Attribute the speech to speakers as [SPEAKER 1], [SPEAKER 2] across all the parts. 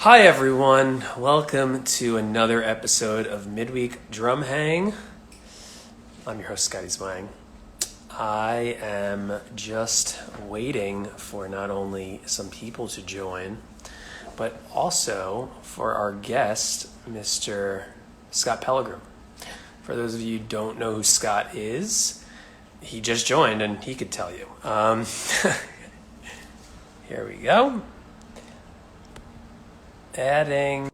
[SPEAKER 1] Hi everyone, welcome to another episode of Midweek Drum Hang. I'm your host Scotty Zwang. I am just waiting for not only some people to join, but also for our guest, Mr. Scott Pellegrom. For those of you who don't know who Scott is, he just joined and he could tell you. Here we go. Adding.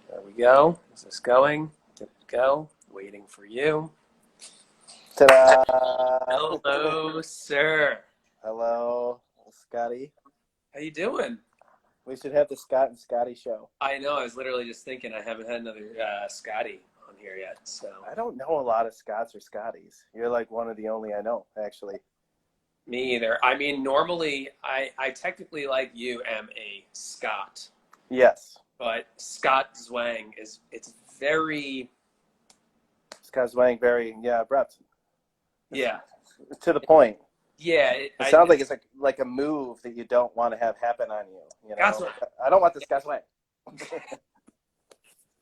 [SPEAKER 1] There we go. Is this going? Good to go. Waiting for you.
[SPEAKER 2] Ta-da!
[SPEAKER 1] Hello, sir.
[SPEAKER 2] Hello, Scotty.
[SPEAKER 1] How you doing?
[SPEAKER 2] We should have the Scott and Scotty show.
[SPEAKER 1] I know. I was literally just thinking I haven't had another Scotty on here yet. So
[SPEAKER 2] I don't know a lot of Scotts or Scotties. You're like one of the only I know, actually.
[SPEAKER 1] me either. I mean, normally I technically like you am a Scot,
[SPEAKER 2] Yes.
[SPEAKER 1] but Scott Zwang it's very
[SPEAKER 2] Scott Zwang, very, abrupt.
[SPEAKER 1] yeah
[SPEAKER 2] To the point.
[SPEAKER 1] yeah.
[SPEAKER 2] It sounds like it's like a move that you don't want to have happen on you. You know,
[SPEAKER 1] That's
[SPEAKER 2] like, I don't want this Scott Zwang.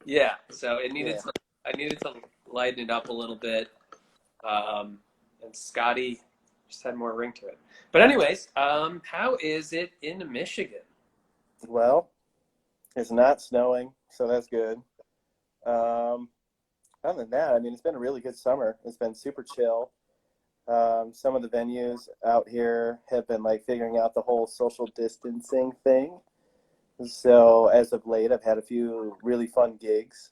[SPEAKER 1] yeah. So it needed to. I needed to lighten it up a little bit, and Scotty just had more ring to it. But anyways, how is it in Michigan?
[SPEAKER 2] Well, it's not snowing, so that's good. Other than that, I mean, it's been a really good summer. It's been super chill. Some of the venues out here have been like figuring out the whole social distancing thing. So as of late, I've had a few really fun gigs.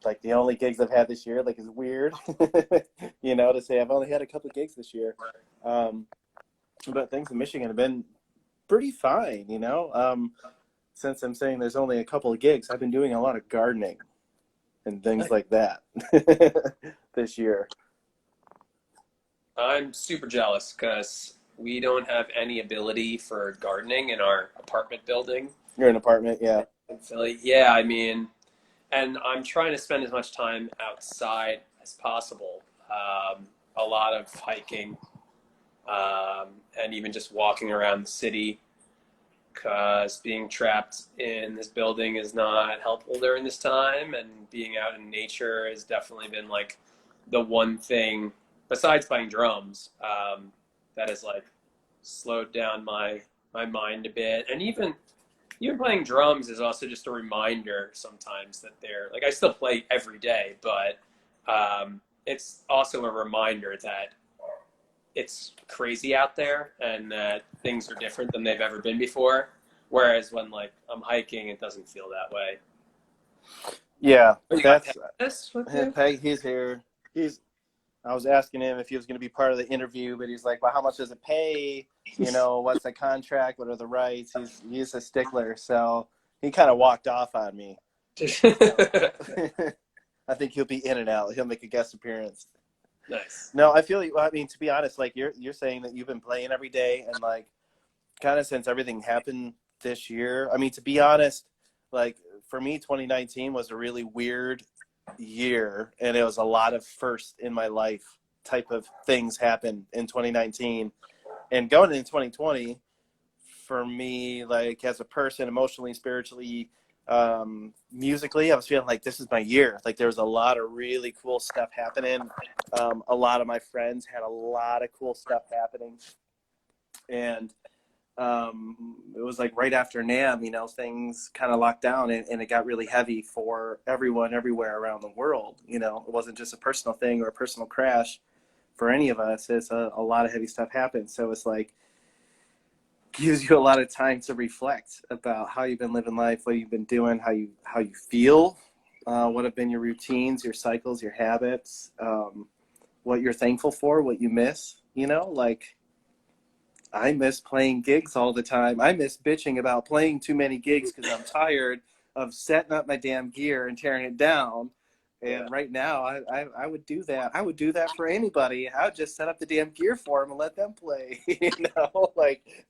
[SPEAKER 2] Like the only gigs I've had this year, like is weird, to say I've only had a couple of gigs this year. But things in Michigan have been pretty fine, since I'm saying there's only a couple of gigs, I've been doing a lot of gardening and things like that this year.
[SPEAKER 1] I'm super jealous because we don't have any ability for gardening in our apartment building
[SPEAKER 2] You're in an apartment, yeah.
[SPEAKER 1] in Philly. Yeah, I mean, and I'm trying to spend as much time outside as possible. A lot of hiking, and even just walking around the city, because being trapped in this building is not helpful during this time, and being out in nature has definitely been like the one thing besides playing drums that has like slowed down my mind a bit. And even playing drums is also just a reminder sometimes that they're like, I still play every day, but it's also a reminder that it's crazy out there and that things are different than they've ever been before. Whereas when like I'm hiking, it doesn't feel that way.
[SPEAKER 2] Yeah,
[SPEAKER 1] Oh, you got
[SPEAKER 2] that's
[SPEAKER 1] this with you?
[SPEAKER 2] Peg. He's here. I was asking him if he was going to be part of the interview, but he's like, "Well, how much does it pay? What's the contract? What are the rights?" He's a stickler, so he kind of walked off on me. I think he'll be in and out. He'll make a guest appearance.
[SPEAKER 1] Nice.
[SPEAKER 2] No, I feel. I mean, to be honest, like you're saying that you've been playing every day, and like kind of since everything happened this year. I mean, to be honest, like for me, 2019 was a really weird year, and it was a lot of first in my life type of things happened in 2019, and going into 2020 for me, like as a person, emotionally, spiritually, musically, I was feeling like this is my year. Like there was a lot of really cool stuff happening. A lot of my friends had a lot of cool stuff happening, and it was like right after NAMM, things kind of locked down, and it got really heavy for everyone everywhere around the world. It wasn't just a personal thing or a personal crash for any of us. It's a lot of heavy stuff happened. So it's like gives you a lot of time to reflect about how you've been living life, what you've been doing, how you feel, what have been your routines, your cycles, your habits, what you're thankful for, what you miss, like I miss playing gigs all the time. I miss bitching about playing too many gigs because I'm tired of setting up my damn gear and tearing it down. And right now, I would do that. I would do that for anybody. I would just set up the damn gear for them and let them play.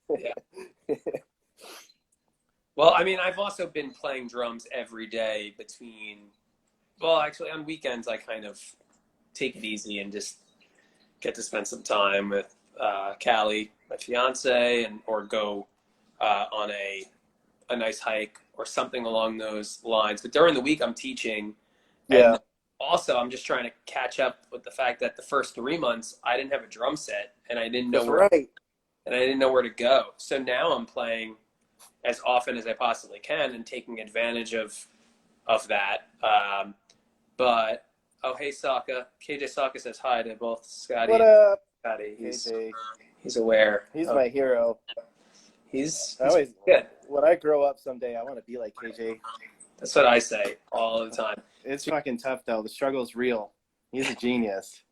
[SPEAKER 1] Yeah. Well, I mean, I've also been playing drums every day well, actually on weekends, I kind of take it easy and just get to spend some time with Callie, my fiance, or go on a nice hike or something along those lines. But during the week, I'm teaching,
[SPEAKER 2] Yeah.
[SPEAKER 1] and also I'm just trying to catch up with the fact that the first 3 months I didn't have a drum set, and I didn't know
[SPEAKER 2] That's right.
[SPEAKER 1] where to go. So now I'm playing as often as I possibly can and taking advantage of that. But oh, hey Sokka, KJ Sokka says hi to both Scotty
[SPEAKER 2] What
[SPEAKER 1] and
[SPEAKER 2] up,
[SPEAKER 1] Scotty.
[SPEAKER 2] KJ?
[SPEAKER 1] He's aware.
[SPEAKER 2] He's
[SPEAKER 1] Oh,
[SPEAKER 2] my hero.
[SPEAKER 1] he's
[SPEAKER 2] I always,
[SPEAKER 1] good.
[SPEAKER 2] when I grow up someday, I want to be like KJ.
[SPEAKER 1] That's what I say all the time.
[SPEAKER 2] It's fucking tough though. The struggle's real. He's a genius.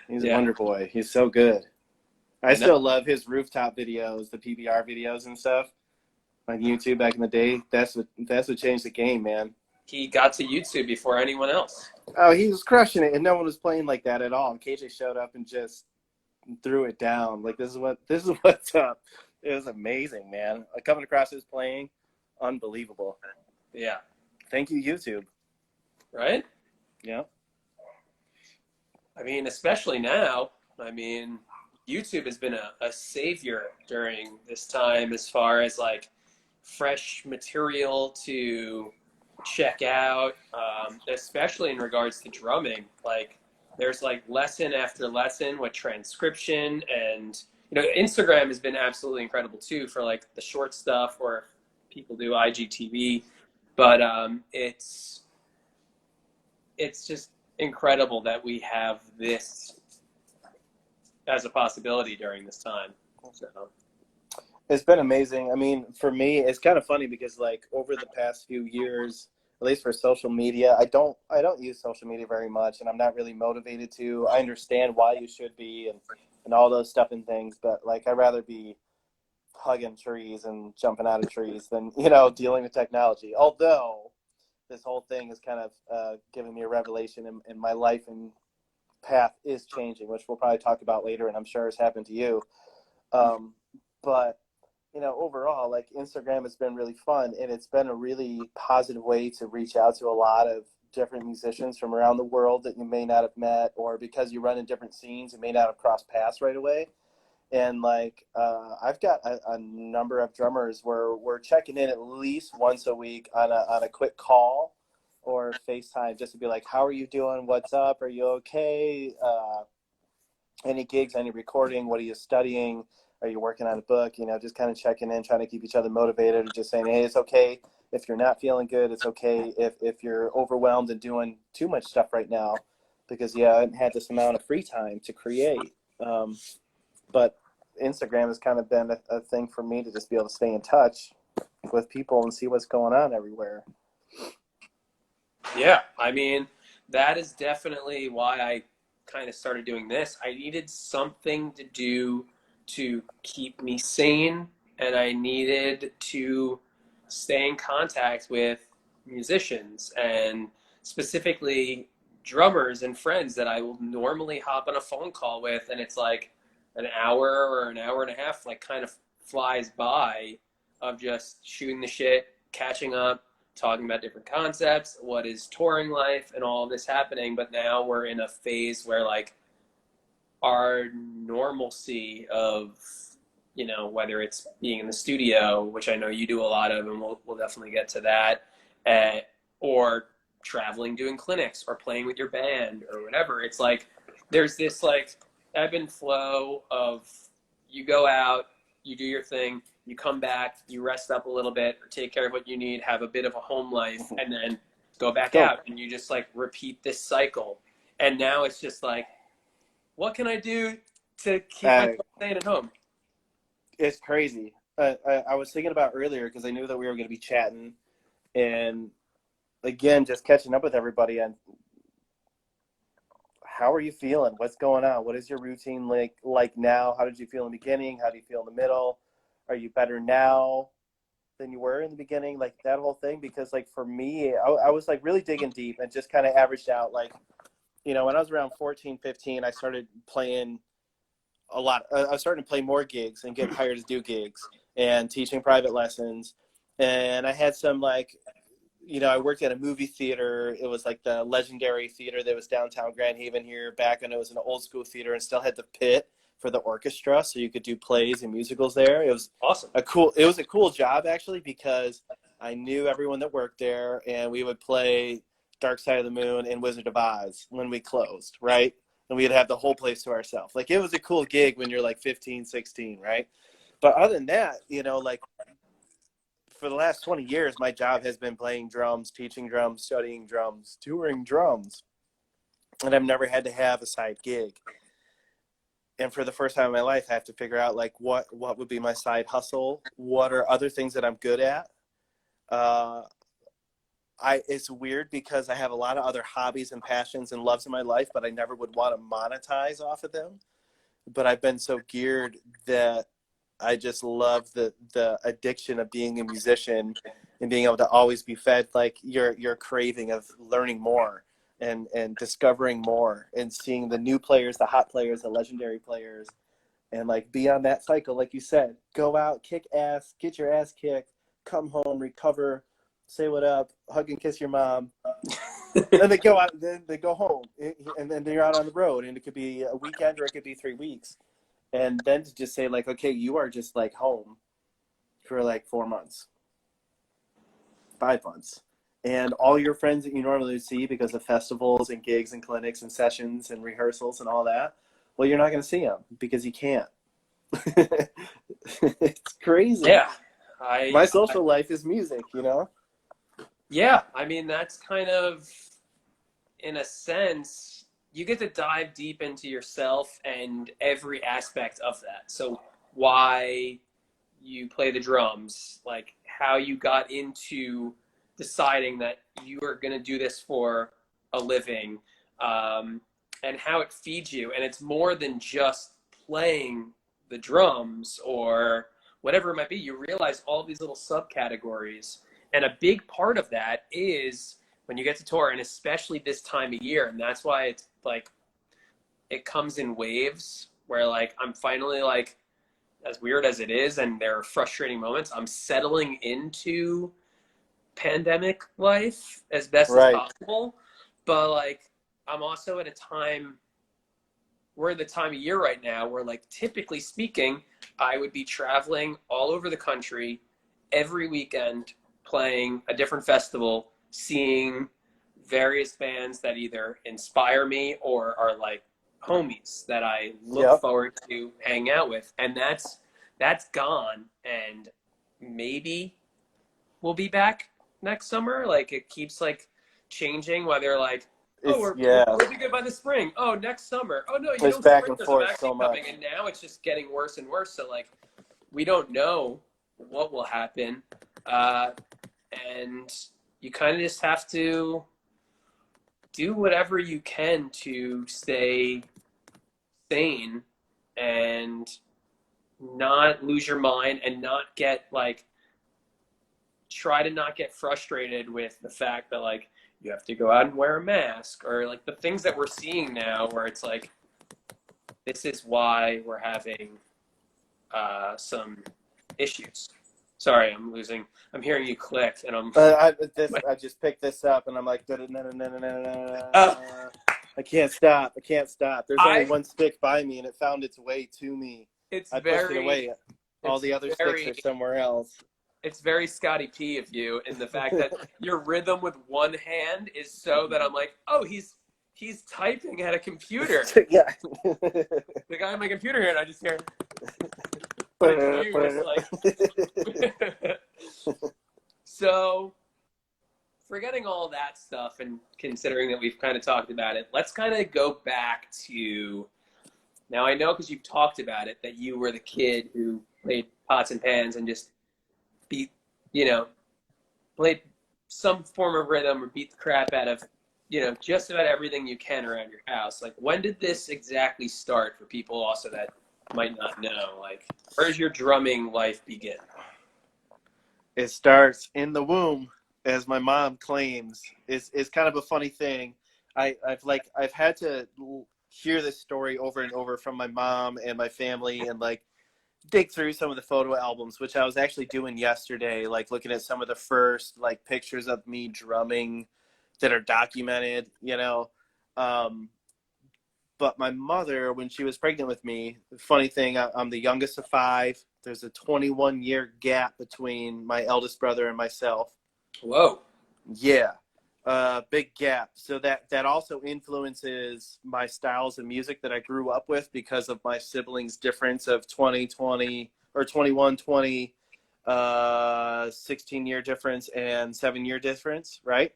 [SPEAKER 2] He's a
[SPEAKER 1] Yeah,
[SPEAKER 2] wonder boy. He's so good. I
[SPEAKER 1] I know.
[SPEAKER 2] still love his rooftop videos, the PBR videos and stuff on YouTube back in the day. That's what changed the game, man.
[SPEAKER 1] He got to YouTube before anyone else.
[SPEAKER 2] Oh, he was crushing it, and no one was playing like that at all. And KJ showed up and just threw it down. Like this is what's up. It was amazing, man. Coming across his playing, unbelievable.
[SPEAKER 1] Yeah.
[SPEAKER 2] Thank you, YouTube.
[SPEAKER 1] Right?
[SPEAKER 2] Yeah.
[SPEAKER 1] I mean, especially now. I mean, YouTube has been a savior during this time as far as like fresh material to check out, especially in regards to drumming. Like, there's like lesson after lesson with transcription, and Instagram has been absolutely incredible too for like the short stuff, or people do IGTV, but it's just incredible that we have this as a possibility during this time. So.
[SPEAKER 2] It's been amazing. I mean, for me, it's kind of funny because like over the past few years, at least for social media, I don't use social media very much, and I'm not really motivated to. I understand why you should be and all those stuff and things, but like I'd rather be hugging trees and jumping out of trees than dealing with technology. Although this whole thing is kind of giving me a revelation in my life, and path is changing, which we'll probably talk about later, and I'm sure has happened to you. But overall, like Instagram has been really fun, and it's been a really positive way to reach out to a lot of different musicians from around the world that you may not have met, or because you run in different scenes, you may not have crossed paths right away. And like I've got a number of drummers where we're checking in at least once a week on a quick call or FaceTime, just to be like, how are you doing? What's up? Are you okay? Any gigs, any recording? What are you studying? Are you working on a book? Just kind of checking in, trying to keep each other motivated, or just saying, hey, it's okay if you're not feeling good. It's okay if you're overwhelmed and doing too much stuff right now, because I haven't had this amount of free time to create. But Instagram has kind of been a thing for me to just be able to stay in touch with people and see what's going on everywhere.
[SPEAKER 1] Yeah, I mean, that is definitely why I kind of started doing this. I needed something to do to keep me sane, and I needed to stay in contact with musicians, and specifically drummers and friends that I will normally hop on a phone call with, and it's like an hour or an hour and a half, like kind of flies by, of just shooting the shit, catching up, talking about different concepts, what is touring life, and all of this happening. But now we're in a phase where like our normalcy of, whether it's being in the studio, which I know you do a lot of, and we'll definitely get to that, or traveling, doing clinics, or playing with your band, or whatever. It's like there's this like ebb and flow of, you go out, you do your thing, you come back, you rest up a little bit, or take care of what you need, have a bit of a home life, and then go back out, and you just like repeat this cycle. And now it's just like, what can I do to keep myself staying at home?
[SPEAKER 2] It's crazy. I was thinking about earlier, because I knew that we were going to be chatting, and again, just catching up with everybody. And how are you feeling? What's going on? What is your routine like now? How did you feel in the beginning? How do you feel in the middle? Are you better now than you were in the beginning? Like that whole thing. Because like for me, I was like really digging deep, and just kind of averaged out like, when I was around 14, 15, I started playing a lot. I was starting to play more gigs and get hired to do gigs and teaching private lessons. And I had some like, I worked at a movie theater. It was like the legendary theater that was downtown Grand Haven here back when it was an old school theater and still had the pit for the orchestra, so you could do plays and musicals there. It was
[SPEAKER 1] Awesome.
[SPEAKER 2] a cool job, actually, because I knew everyone that worked there, and we would play Dark Side of the Moon and Wizard of Oz when we closed, right? And we'd have the whole place to ourselves. Like, it was a cool gig when you're like 15, 16, right? But other than that, like, for the last 20 years, my job has been playing drums, teaching drums, studying drums, touring drums. And I've never had to have a side gig. And for the first time in my life, I have to figure out, like, what would be my side hustle? What are other things that I'm good at? It's weird because I have a lot of other hobbies and passions and loves in my life, but I never would want to monetize off of them. But I've been so geared that I just love the addiction of being a musician and being able to always be fed, like, your craving of learning more and discovering more and seeing the new players, the hot players, the legendary players, and, like, be on that cycle. Like you said, go out, kick ass, get your ass kicked, come home, recover, say what up, hug and kiss your mom. Then they go out, then they go home, and then they're out on the road, and it could be a weekend or it could be 3 weeks. And then to just say, like, okay, you are just, like, home for, like, 4 months, 5 months. And all your friends that you normally see because of festivals and gigs and clinics and sessions and rehearsals and all that, well, you're not going to see them because you can't. It's crazy.
[SPEAKER 1] Yeah.
[SPEAKER 2] My social life is music,
[SPEAKER 1] Yeah. I mean, that's kind of, in a sense, you get to dive deep into yourself and every aspect of that. So why you play the drums, like how you got into deciding that you are going to do this for a living, and how it feeds you. And it's more than just playing the drums or whatever it might be. You realize all these little subcategories. And a big part of that is when you get to tour, and especially this time of year. And that's why it's like, it comes in waves where, like, I'm finally, like, as weird as it is, and there are frustrating moments, I'm settling into pandemic life as best as possible. But, like, I'm also at a time, we're at the time of year right now where, like, typically speaking, I would be traveling all over the country every weekend, playing a different festival, seeing various bands that either inspire me or are, like, homies that I look forward to hanging out with. And that's gone, and maybe we'll be back next summer. Like, it keeps, like, changing, whether, like, we'll be good by the spring. Oh, next summer. Oh no, you
[SPEAKER 2] it's
[SPEAKER 1] know,
[SPEAKER 2] back
[SPEAKER 1] spring
[SPEAKER 2] and
[SPEAKER 1] there's
[SPEAKER 2] forth
[SPEAKER 1] a vaccine
[SPEAKER 2] so much.
[SPEAKER 1] coming, and now it's just getting worse and worse. So, like, we don't know what will happen, and you kind of just have to do whatever you can to stay sane and not lose your mind and not get, like, try to not get frustrated with the fact that, like, you have to go out and wear a mask, or, like, the things that we're seeing now where it's like, this is why we're having some issues. Sorry, I'm hearing you click, and
[SPEAKER 2] I just picked this up, and I'm like, I can't stop. There's only one stick by me, and it found its way to me. I pushed it away. All the other sticks are somewhere else.
[SPEAKER 1] It's very Scotty P of you, in the fact that your rhythm with one hand is so that I'm like, oh, he's typing at a computer.
[SPEAKER 2] Yeah.
[SPEAKER 1] The guy on my computer here, and I just hear. So, forgetting all that stuff and considering that we've kind of talked about it, let's kind of go back to, now I know because you've talked about it, that you were the kid who played pots and pans and just played some form of rhythm or beat the crap out of, just about everything you can around your house. Like, when did this exactly start, for people also that might not know? Like, where does your drumming life begin?
[SPEAKER 2] It starts in the womb, as my mom claims. It's kind of a funny thing. I've had to hear this story over and over from my mom and my family, and, like, dig through some of the photo albums, which I was actually doing yesterday, like looking at some of the first, like, pictures of me drumming that are documented, But my mother, when she was pregnant with me, funny thing, I'm the youngest of five. There's a 21-year gap between my eldest brother and myself.
[SPEAKER 1] Whoa.
[SPEAKER 2] Yeah, big gap. So that also influences my styles of music that I grew up with because of my siblings' difference of 20 or 21, 20, 16-year difference and 7-year difference, right?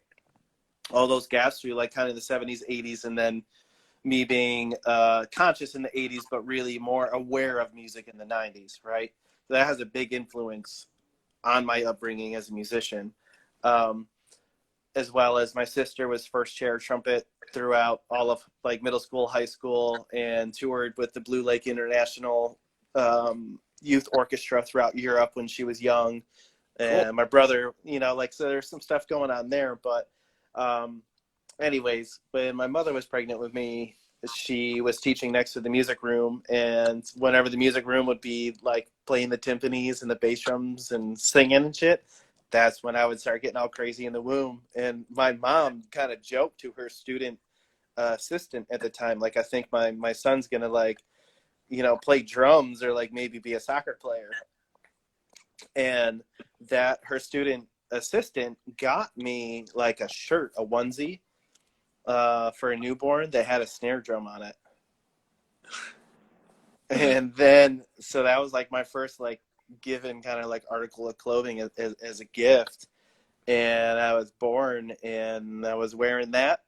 [SPEAKER 2] All those gaps through like kind of the 70s, 80s, and then me being conscious in the 80s, but really more aware of music in the 90s, right? So that has a big influence on my upbringing as a musician. As well as my sister was first chair trumpet throughout all of like middle school, high school, and toured with the Blue Lake International Youth Orchestra throughout Europe when she was young.
[SPEAKER 1] Cool.
[SPEAKER 2] And my brother, like, so there's some stuff going on there. But anyways, when my mother was pregnant with me, she was teaching next to the music room. And whenever the music room would be like playing the timpanis and the bass drums and singing and shit, that's when I would start getting all crazy in the womb. And my mom kind of joked to her student assistant at the time, like, I think my son's going to like, play drums or like maybe be a soccer player. And that her student assistant got me like a shirt, a onesie for a newborn that had a snare drum on it. And then, so that was like my first like given kind of like article of clothing as a gift. And I was born and I was wearing that.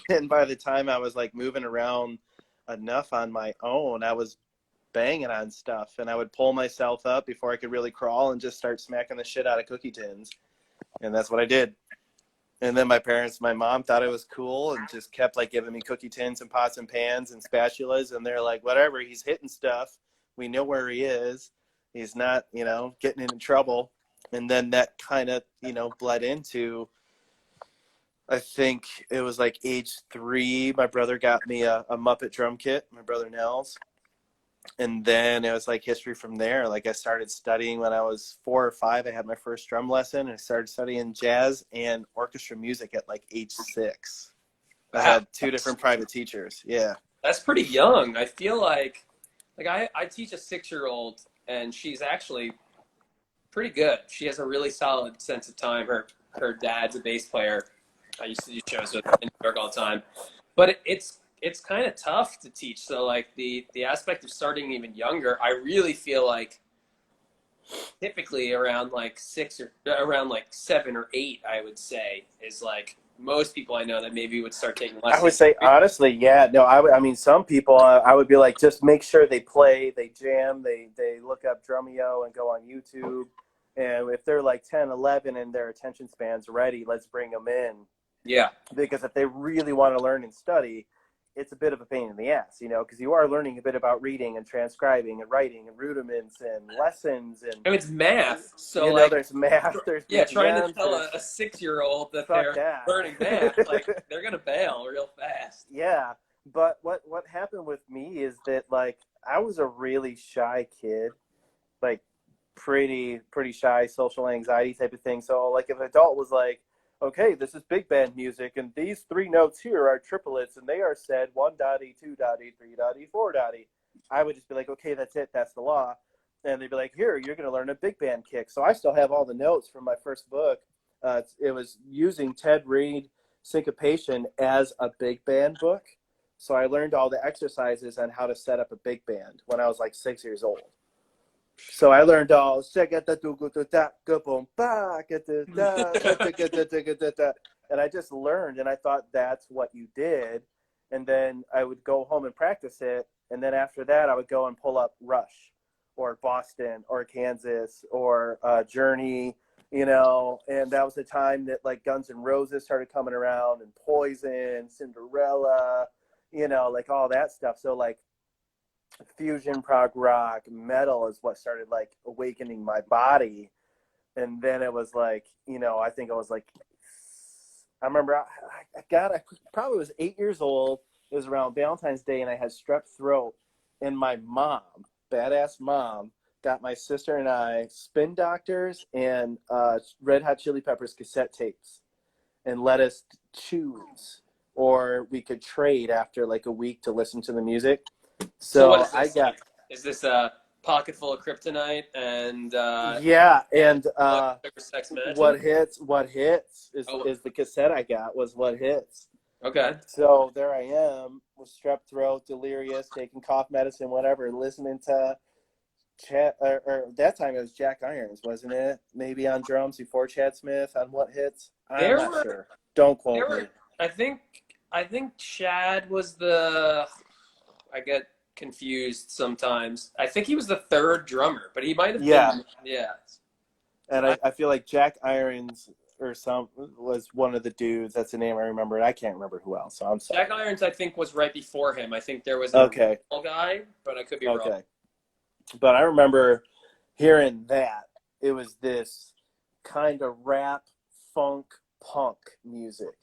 [SPEAKER 2] And by the time I was like moving around enough on my own, I was banging on stuff, and I would pull myself up before I could really crawl and just start smacking the shit out of cookie tins. And that's what I did. And then my mom thought it was cool and just kept like giving me cookie tins and pots and pans and spatulas. And they're like, whatever, he's hitting stuff. We know where he is. He's not, getting into trouble. And then that kind of, bled into, I think it was like age 3, my brother got me a Muppet drum kit, my brother Nels. And then it was like history from there. Like I started studying when I was 4 or 5. I had my first drum lesson, and I started studying jazz and orchestra music at like age 6. I had 2 different private teachers. Yeah.
[SPEAKER 1] That's pretty young. I feel like I teach a 6-year-old, and she's actually pretty good. She has a really solid sense of time. Her dad's a bass player. I used to do shows with her in New York all the time. But it's kind of tough to teach. So like the aspect of starting even younger, I really feel like typically around like 6 or around like 7 or 8, I would say, is like most people I know that maybe would start taking lessons.
[SPEAKER 2] I would say honestly, yeah. No, I mean, some people I would be like, just make sure they play, they jam, they look up Drumeo and go on YouTube. And if they're like 10, 11 and their attention span's ready, let's bring them in.
[SPEAKER 1] Yeah.
[SPEAKER 2] Because if they really want to learn and study, it's a bit of a pain in the ass, because you are learning a bit about reading and transcribing and writing and rudiments and lessons. And
[SPEAKER 1] I mean, it's math. So
[SPEAKER 2] there's math. There's
[SPEAKER 1] trying to tell a 6-year-old that they're learning math, like they're going to bail real fast.
[SPEAKER 2] Yeah. But what happened with me is that like I was a really shy kid, like pretty shy, social anxiety type of thing. So like if an adult was like, okay, this is big band music, and these 3 notes here are triplets, and they are said 1 dotty, 2 dotty, 3 dotty, 4 dotty. I would just be like, okay, that's it, that's the law. And they'd be like, here, you're going to learn a big band kick. So I still have all the notes from my first book. It was using Ted Reed syncopation as a big band book. So I learned all the exercises on how to set up a big band when I was like 6 years old. So I learned all, and I just learned, and I thought that's what you did. And then I would go home and practice it. And then after that, I would go and pull up Rush or Boston or Kansas or Journey, and that was the time that like Guns N' Roses started coming around, and Poison, Cinderella, like all that stuff. So like fusion, prog rock, metal is what started like awakening my body. And then it was like, I think I was like, I remember I probably was 8 years old. It was around Valentine's Day, and I had strep throat, and my mom, badass mom, got my sister and I Spin Doctors and Red Hot Chili Peppers cassette tapes and let us choose or we could trade after like a week to listen to the music.
[SPEAKER 1] So what
[SPEAKER 2] So
[SPEAKER 1] is
[SPEAKER 2] I
[SPEAKER 1] this
[SPEAKER 2] got,
[SPEAKER 1] like? Is this a pocket full of kryptonite and
[SPEAKER 2] yeah, and
[SPEAKER 1] blood sugar sex magic?
[SPEAKER 2] what hits
[SPEAKER 1] Oh,
[SPEAKER 2] is the cassette I got was What Hits.
[SPEAKER 1] okay.
[SPEAKER 2] So there I am with strep throat, delirious, taking cough medicine, whatever, listening to Chad, or that time it was Jack Irons, wasn't it? Maybe on drums before Chad Smith on What Hits. I'm
[SPEAKER 1] There
[SPEAKER 2] not
[SPEAKER 1] were
[SPEAKER 2] sure. Don't
[SPEAKER 1] there
[SPEAKER 2] quote me.
[SPEAKER 1] were I think I think Chad was the I get confused sometimes. I think he was the third drummer, but he might have
[SPEAKER 2] Yeah,
[SPEAKER 1] been yeah.
[SPEAKER 2] and
[SPEAKER 1] I,
[SPEAKER 2] I feel like Jack Irons or some was one of the dudes. That's the name I remember. And I can't remember who else. So I'm sorry.
[SPEAKER 1] Jack Irons I think was right before him. I think there was an
[SPEAKER 2] Okay,
[SPEAKER 1] original guy, but I could be wrong.
[SPEAKER 2] okay. But I remember hearing that it was this kind of rap, funk, punk music,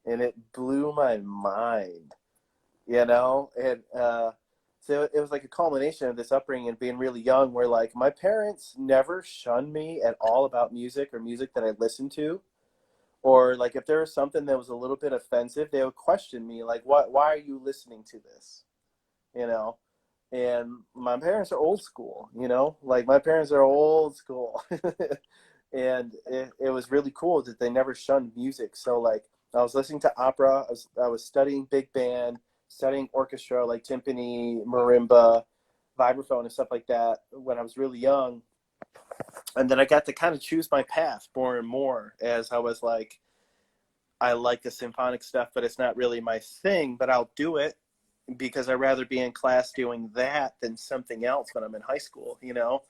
[SPEAKER 2] and it blew my mind. You know, and so it was like a culmination of this upbringing and being really young, where like my parents never shunned me at all about music or music that I listened to, or like if there was something that was a little bit offensive, they would question me like, "What? Why are you listening to this?" You know. And my parents are old school, you know, like my parents are old school. And it was really cool that they never shunned music. So like I was listening to opera, I was studying big band, studying orchestra like timpani, marimba, vibraphone and stuff like that when I was really young. And then I got to kind of choose my path more and more as I was like, I like the symphonic stuff, but it's not really my thing, but I'll do it because I'd rather be in class doing that than something else when I'm in high school, you know.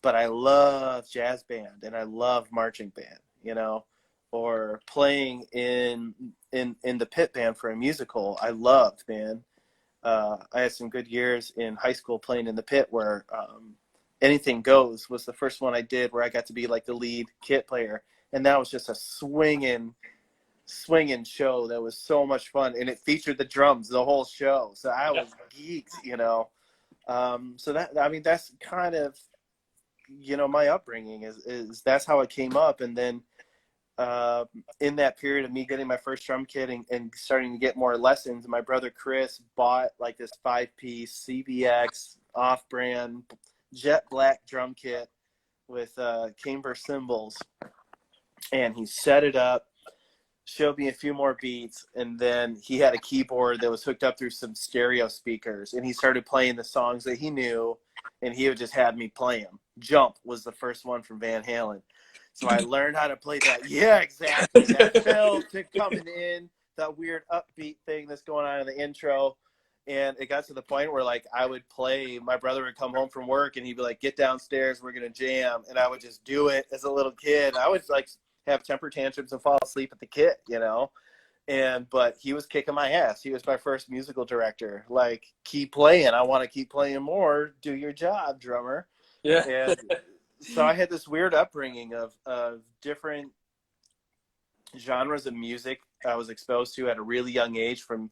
[SPEAKER 2] But I love jazz band and I love marching band, you know, or playing in the pit band for a musical. I loved, man. I had some good years in high school playing in the pit where Anything Goes was the first one I did where I got to be like the lead kit player, and that was just a swinging show that was so much fun, and it featured the drums the whole show, so I
[SPEAKER 1] Yeah.
[SPEAKER 2] was geeked, you know. So that, I mean, that's kind of, you know, my upbringing is that's how I came up. And then uh, in that period of me getting my first drum kit and starting to get more lessons, my brother Chris bought like this 5-piece CBX off-brand jet black drum kit with camber cymbals, and he set it up, showed me a few more beats, and then he had a keyboard that was hooked up through some stereo speakers, and he started playing the songs that he knew, and he would just have me play them. Jump was the first one from Van Halen. So I learned how to play that. Yeah, exactly. That fill to coming in, that weird upbeat thing that's going on in the intro. And it got to the point where like I would play, my brother would come home from work and he'd be like, get downstairs, we're gonna jam. And I would just do it as a little kid. I would like have temper tantrums and fall asleep at the kit, you know. But he was kicking my ass. He was my first musical director. Like, keep playing. I want to keep playing more. Do your job, drummer.
[SPEAKER 1] Yeah.
[SPEAKER 2] And so I had this weird upbringing of different genres of music I was exposed to at a really young age, from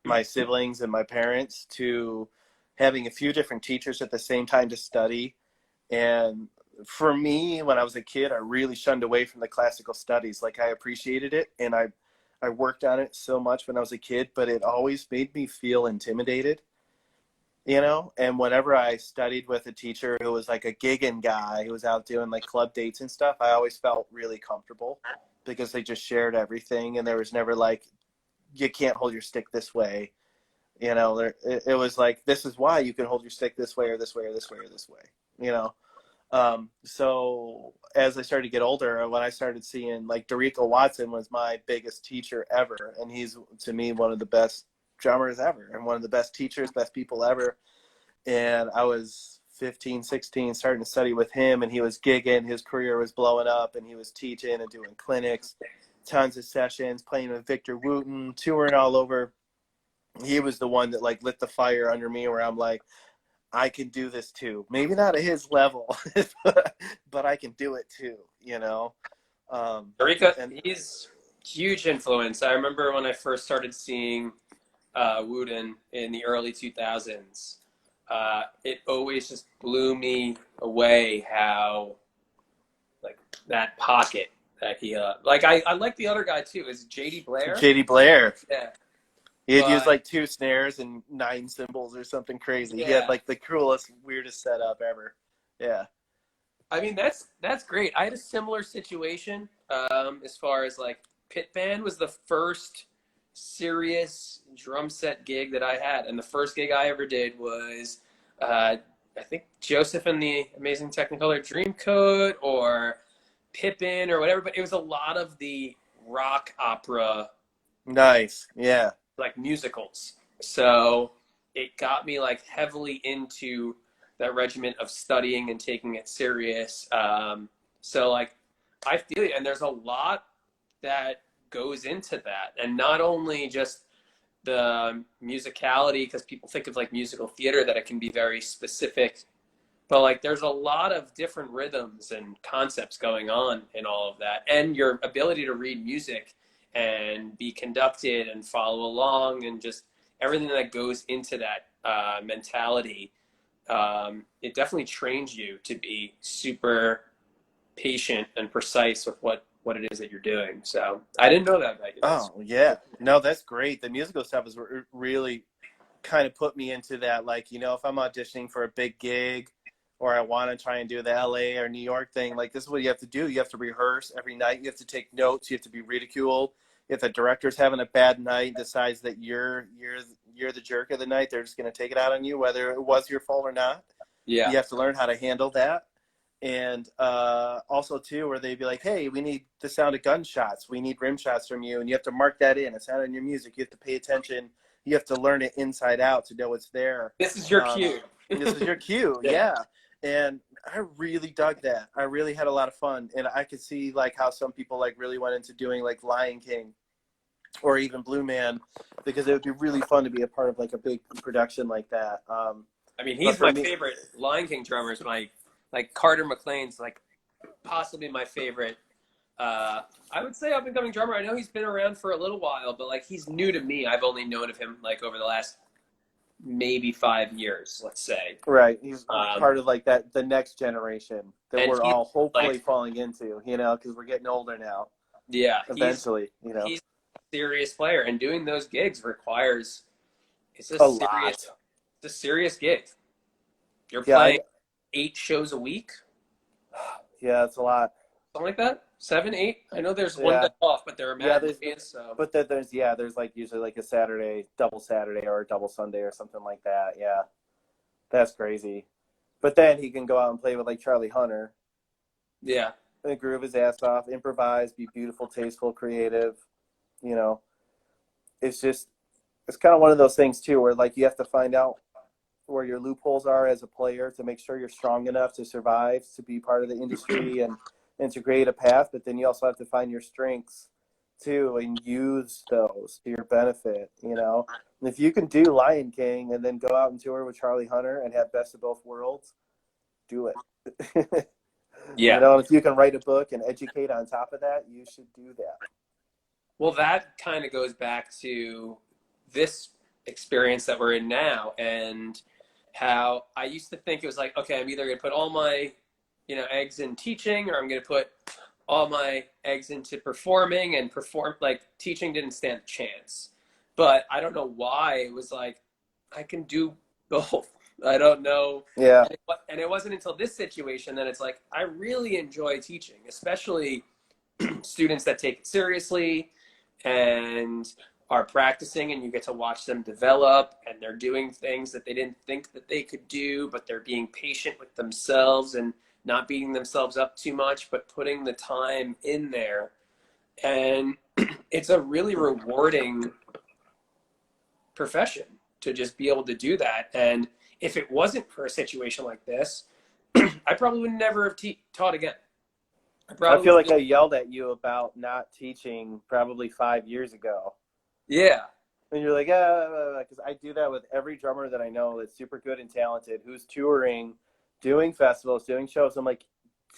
[SPEAKER 2] my siblings and my parents, to having a few different teachers at the same time to study. And for me, when I was a kid, I really shunned away from the classical studies. Like, I appreciated it, and I worked on it so much when I was a kid, but it always made me feel intimidated, you know. And whenever I studied with a teacher who was like a gigging guy who was out doing like club dates and stuff, I always felt really comfortable because they just shared everything, and there was never like, you can't hold your stick this way, you know. It was like, this is why you can hold your stick this way or this way or this way or this way, you know. So as I started to get older, when I started seeing, like, Dorico Watson was my biggest teacher ever, and he's, to me, one of the best drummers ever and one of the best teachers, best people ever. And I was 15, 16, starting to study with him, and he was gigging, his career was blowing up, and he was teaching and doing clinics, tons of sessions, playing with Victor Wooten, touring all over. He was the one that like lit the fire under me, where I'm like, I can do this too. Maybe not at his level, but I can do it too, you know?
[SPEAKER 1] Eureka,
[SPEAKER 2] And
[SPEAKER 1] he's huge influence. I remember when I first started seeing Wooten in the early 2000s. It always just blew me away how, like, that pocket that he like. I like the other guy too. Is it JD Blair?
[SPEAKER 2] JD Blair,
[SPEAKER 1] Yeah.
[SPEAKER 2] He had used
[SPEAKER 1] but
[SPEAKER 2] like 2 snares and 9 cymbals or something crazy. He had
[SPEAKER 1] yeah,
[SPEAKER 2] like the coolest, weirdest setup ever. Yeah.
[SPEAKER 1] I mean that's great. I had a similar situation as far as like pit band was the first serious drum set gig that I had, and the first gig I ever did was I think Joseph and the Amazing Technicolor Dreamcoat or Pippin or whatever, but it was a lot of the rock opera
[SPEAKER 2] Nice. Yeah.
[SPEAKER 1] like musicals. So it got me like heavily into that regiment of studying and taking it serious. So like I feel it, and there's a lot that goes into that, and not only just the musicality, because people think of like musical theater that it can be very specific, but like there's a lot of different rhythms and concepts going on in all of that, and your ability to read music and be conducted and follow along and just everything that goes into that mentality. It definitely trains you to be super patient and precise with what it is that you're doing. So I didn't know that, Megan. That's
[SPEAKER 2] Oh, yeah. No, that's great. The musical stuff is really kind of put me into that. Like, if I'm auditioning for a big gig or I want to try and do the LA or New York thing, like this is what you have to do. You have to rehearse every night. You have to take notes. You have to be ridiculed. If the director's having a bad night and decides that you're the jerk of the night, they're just going to take it out on you, whether it was your fault or not.
[SPEAKER 1] yeah.
[SPEAKER 2] You have to learn how to handle that. And also, too, where they'd be like, hey, we need the sound of gunshots. We need rim shots from you. And you have to mark that in. It's not in your music. You have to pay attention. You have to learn it inside out to know it's there.
[SPEAKER 1] This is your cue.
[SPEAKER 2] This is your cue.
[SPEAKER 1] Yeah.
[SPEAKER 2] Yeah. And I really dug that. I really had a lot of fun. And I could see like how some people like really went into doing like Lion King or even Blue Man, because it would be really fun to be a part of like a big production like that.
[SPEAKER 1] I mean,
[SPEAKER 2] But
[SPEAKER 1] he's
[SPEAKER 2] for
[SPEAKER 1] my
[SPEAKER 2] me,
[SPEAKER 1] favorite Lion King drummer. Is my like Carter McLean's like possibly my favorite. I would say up and coming drummer. I know he's been around for a little while, but like he's new to me. I've only known of him like over the last maybe 5 years, let's say.
[SPEAKER 2] right, he's
[SPEAKER 1] Um,
[SPEAKER 2] part of like the next generation that
[SPEAKER 1] and
[SPEAKER 2] we're
[SPEAKER 1] he's
[SPEAKER 2] all hopefully
[SPEAKER 1] like,
[SPEAKER 2] falling into, because we're getting older now.
[SPEAKER 1] yeah,
[SPEAKER 2] Eventually,
[SPEAKER 1] he's a serious player, and doing those gigs requires it's
[SPEAKER 2] a lot.
[SPEAKER 1] a serious gig. You're
[SPEAKER 2] Yeah,
[SPEAKER 1] playing 8 shows a week,
[SPEAKER 2] yeah, it's a lot.
[SPEAKER 1] something like that. 7, 8. I know there's one
[SPEAKER 2] Yeah,
[SPEAKER 1] day off, but there are
[SPEAKER 2] yeah.
[SPEAKER 1] mad days. So
[SPEAKER 2] But then there's like usually like a double Saturday or a double Sunday or something like that. Yeah, that's crazy. But then he can go out and play with like Charlie Hunter
[SPEAKER 1] yeah,
[SPEAKER 2] and groove his ass off, improvise, be beautiful, tasteful, creative. You know, it's just it's kind of one of those things too, where like you have to find out where your loopholes are as a player to make sure you're strong enough to survive, to be part of the industry and to create a path. But then you also have to find your strengths too and use those to your benefit. And if you can do Lion King and then go out and tour with Charlie Hunter and have best of both worlds, do it.
[SPEAKER 1] yeah.
[SPEAKER 2] If you can write a book and educate on top of that, you should do that.
[SPEAKER 1] Well, that kind of goes back to this experience that we're in now, and how I used to think it was like, okay, I'm either going to put all my, eggs in teaching, or I'm going to put all my eggs into performing, and like teaching didn't stand a chance. But I don't know why it was like, I can do both. I don't know.
[SPEAKER 2] Yeah.
[SPEAKER 1] And it wasn't until this situation that it's like, I really enjoy teaching, especially students that take it seriously and are practicing, and you get to watch them develop, and they're doing things that they didn't think that they could do, but they're being patient with themselves and not beating themselves up too much, but putting the time in there. And it's a really rewarding profession to just be able to do that. And if it wasn't for a situation like this, I probably would never have taught again.
[SPEAKER 2] I feel like I yelled at you about not teaching probably 5 years ago.
[SPEAKER 1] Yeah.
[SPEAKER 2] And you're like, because I do that with every drummer that I know that's super good and talented, who's touring, doing festivals, doing shows. I'm like,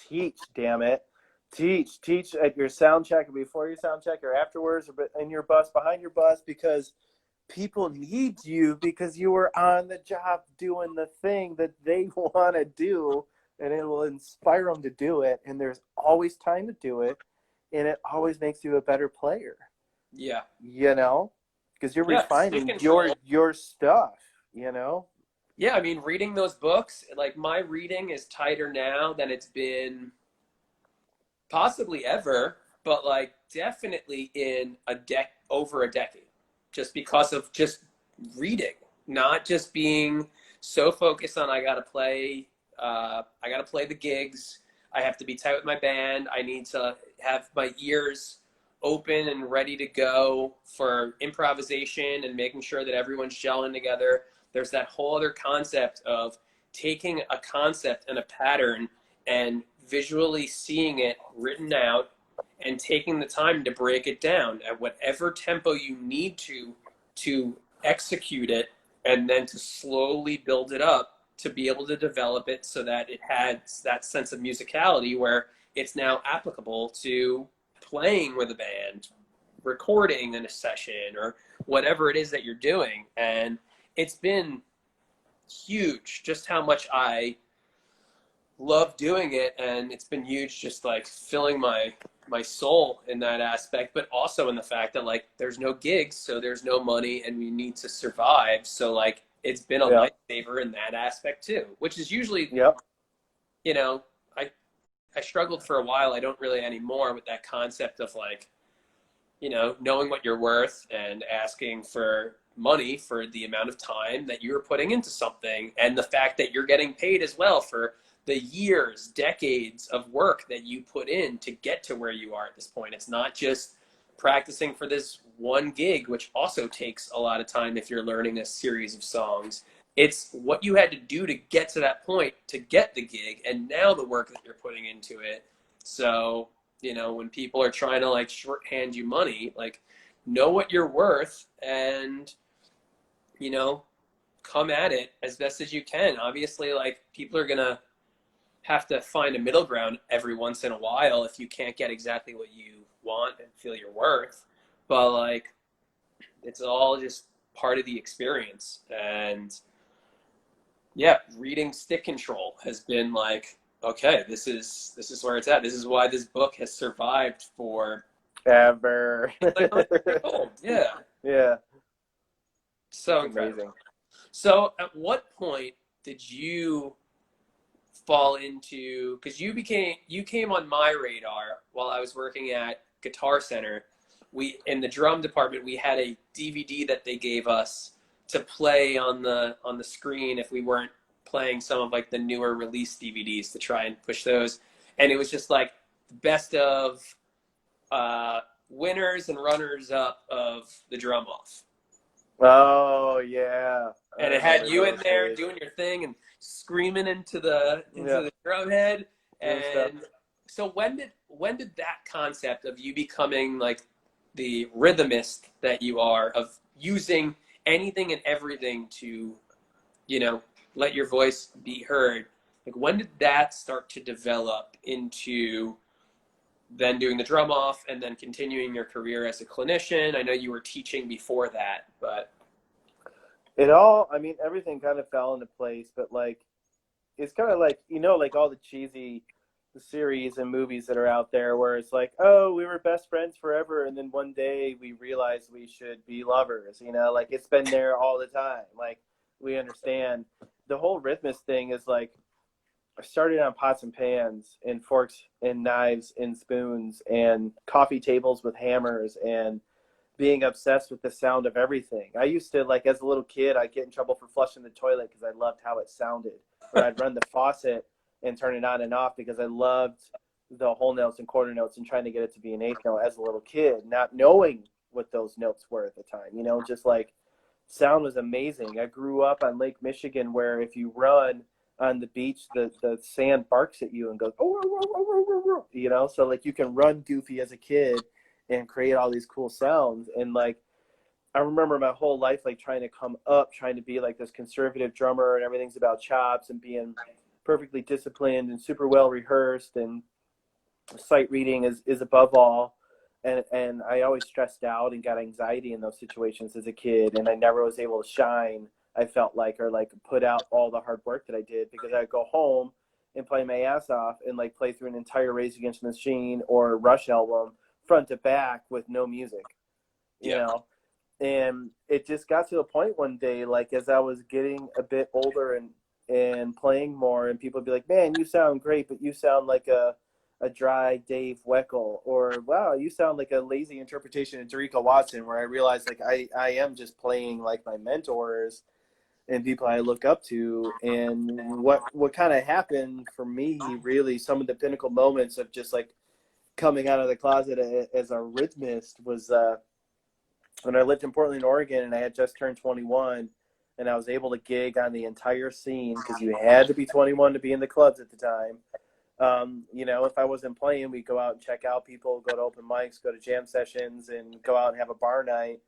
[SPEAKER 2] teach, damn it. Teach at your sound check, or before your sound check, or afterwards, or in your bus, behind your bus, because people need you, because you were on the job doing the thing that they want to do, and it will inspire them to do it. And there's always time to do it, and it always makes you a better player.
[SPEAKER 1] Yeah.
[SPEAKER 2] Because because you're
[SPEAKER 1] Yeah, stick
[SPEAKER 2] refining
[SPEAKER 1] control.
[SPEAKER 2] your stuff, you know?
[SPEAKER 1] Yeah, I mean, reading those books, like my reading is tighter now than it's been possibly ever, but like definitely in over a decade, just because of just reading, not just being so focused on I gotta play the gigs, I have to be tight with my band, I need to have my ears open and ready to go for improvisation and making sure that everyone's gelling together. There's that whole other concept of taking a concept and a pattern and visually seeing it written out and taking the time to break it down at whatever tempo you need to execute it, and then to slowly build it up to be able to develop it so that it has that sense of musicality where it's now applicable to playing with a band, recording in a session, or whatever it is that you're doing. And it's been huge just how much I love doing it, and it's been huge just like filling my soul in that aspect, but also in the fact that like there's no gigs, so there's no money, and we need to survive. So like it's been a
[SPEAKER 2] Yeah.
[SPEAKER 1] lifesaver in that aspect too, which is usually,
[SPEAKER 2] Yep.
[SPEAKER 1] you know, I struggled for a while. I don't really anymore with that concept of like, you know, knowing what you're worth and asking for money for the amount of time that you're putting into something, and the fact that you're getting paid as well for the years, decades of work that you put in to get to where you are at this point. It's not just practicing for this one gig, which also takes a lot of time if you're learning a series of songs. It's what you had to do to get to that point to get the gig, and now the work that you're putting into it. So, you know, when people are trying to like shorthand you money, like know what you're worth, and, you know, come at it as best as you can. Obviously, like people are gonna have to find a middle ground every once in a while if you can't get exactly what you want and feel your worth. But like it's all just part of the experience. And yeah, reading Stick Control has been like, okay, this is where it's at. This is why this book has survived for
[SPEAKER 2] Ever.
[SPEAKER 1] like 100 years old. Yeah.
[SPEAKER 2] Yeah.
[SPEAKER 1] So
[SPEAKER 2] It's
[SPEAKER 1] incredible.
[SPEAKER 2] amazing.
[SPEAKER 1] So at what point did you fall into, because you came on my radar while I was working at Guitar Center. We, in the drum department, we had a DVD that they gave us to play on the screen if we weren't playing some of like the newer release DVDs, to try and push those. And it was just like the best of uh, winners and runners up of the drum off.
[SPEAKER 2] Oh yeah. I
[SPEAKER 1] And it had
[SPEAKER 2] remember
[SPEAKER 1] you in
[SPEAKER 2] those
[SPEAKER 1] there
[SPEAKER 2] days.
[SPEAKER 1] doing your thing and screaming into the
[SPEAKER 2] Yeah.
[SPEAKER 1] drum head.
[SPEAKER 2] Doing stuff.
[SPEAKER 1] And so when did that concept of you becoming like the rhythmist that you are, of using anything and everything to, you know, let your voice be heard, like when did that start to develop into then doing the drum off and then continuing your career as a clinician? I know you were teaching before that, but
[SPEAKER 2] It all, I mean, everything kind of fell into place, but like, it's kind of like, you know, like all the cheesy series and movies that are out there where it's like, oh, we were best friends forever, and then one day we realized we should be lovers, you know, like it's been there all the time. Like, we understand. The whole Rhythmist thing is like, I started on pots and pans and forks and knives and spoons and coffee tables with hammers and being obsessed with the sound of everything. I used to, like, as a little kid, I'd get in trouble for flushing the toilet because I loved how it sounded. Or I'd run the faucet and turn it on and off because I loved the whole notes and quarter notes and trying to get it to be an eighth note as a little kid, not knowing what those notes were at the time. You know, just like sound was amazing. I grew up on Lake Michigan where if you run on the beach, the sand barks at you and goes, oh, oh, oh, oh, oh, oh, you know, so like you can run goofy as a kid and create all these cool sounds. And like, I remember my whole life, like trying to come up, trying to be like this conservative drummer and everything's about chops and being perfectly disciplined and super well rehearsed, and sight reading is above all. And I always stressed out and got anxiety in those situations as a kid, and I never was able to shine, I felt like, or like put out all the hard work that I did, because I'd go home and play my ass off and like play through an entire Rage Against the Machine or Rush album front to back with no music, you
[SPEAKER 1] yeah.
[SPEAKER 2] know. And it just got to a point one day, like as I was getting a bit older and playing more, and people would be like, "Man, you sound great, but you sound like a dry Dave Weckl," or "Wow, you sound like a lazy interpretation of Derica Watson." Where I realized like I am just playing like my mentors and people I look up to. And what kind of happened for me, really, some of the pinnacle moments of just like coming out of the closet as a rhythmist was when I lived in Portland, Oregon, and I had just turned 21, and I was able to gig on the entire scene because you had to be 21 to be in the clubs at the time. If I wasn't playing, we'd go out and check out people, go to open mics, go to jam sessions, and go out and have a bar night.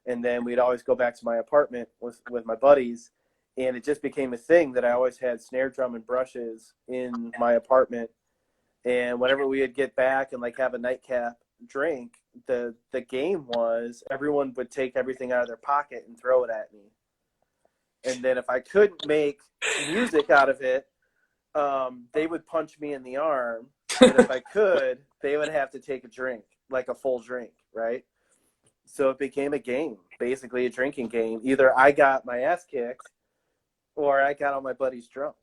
[SPEAKER 2] And then we'd always go back to my apartment with my buddies. And it just became a thing that I always had snare drum and brushes in my apartment. And whenever we would get back and like have a nightcap drink, the game was everyone would take everything out of their pocket and throw it at me. And then if I couldn't make music out of it, they would punch me in the arm. And if I could, they would have to take a drink, like a full drink, right? So it became a game, basically a drinking game. Either I got my ass kicked or I got on my buddy's drunk.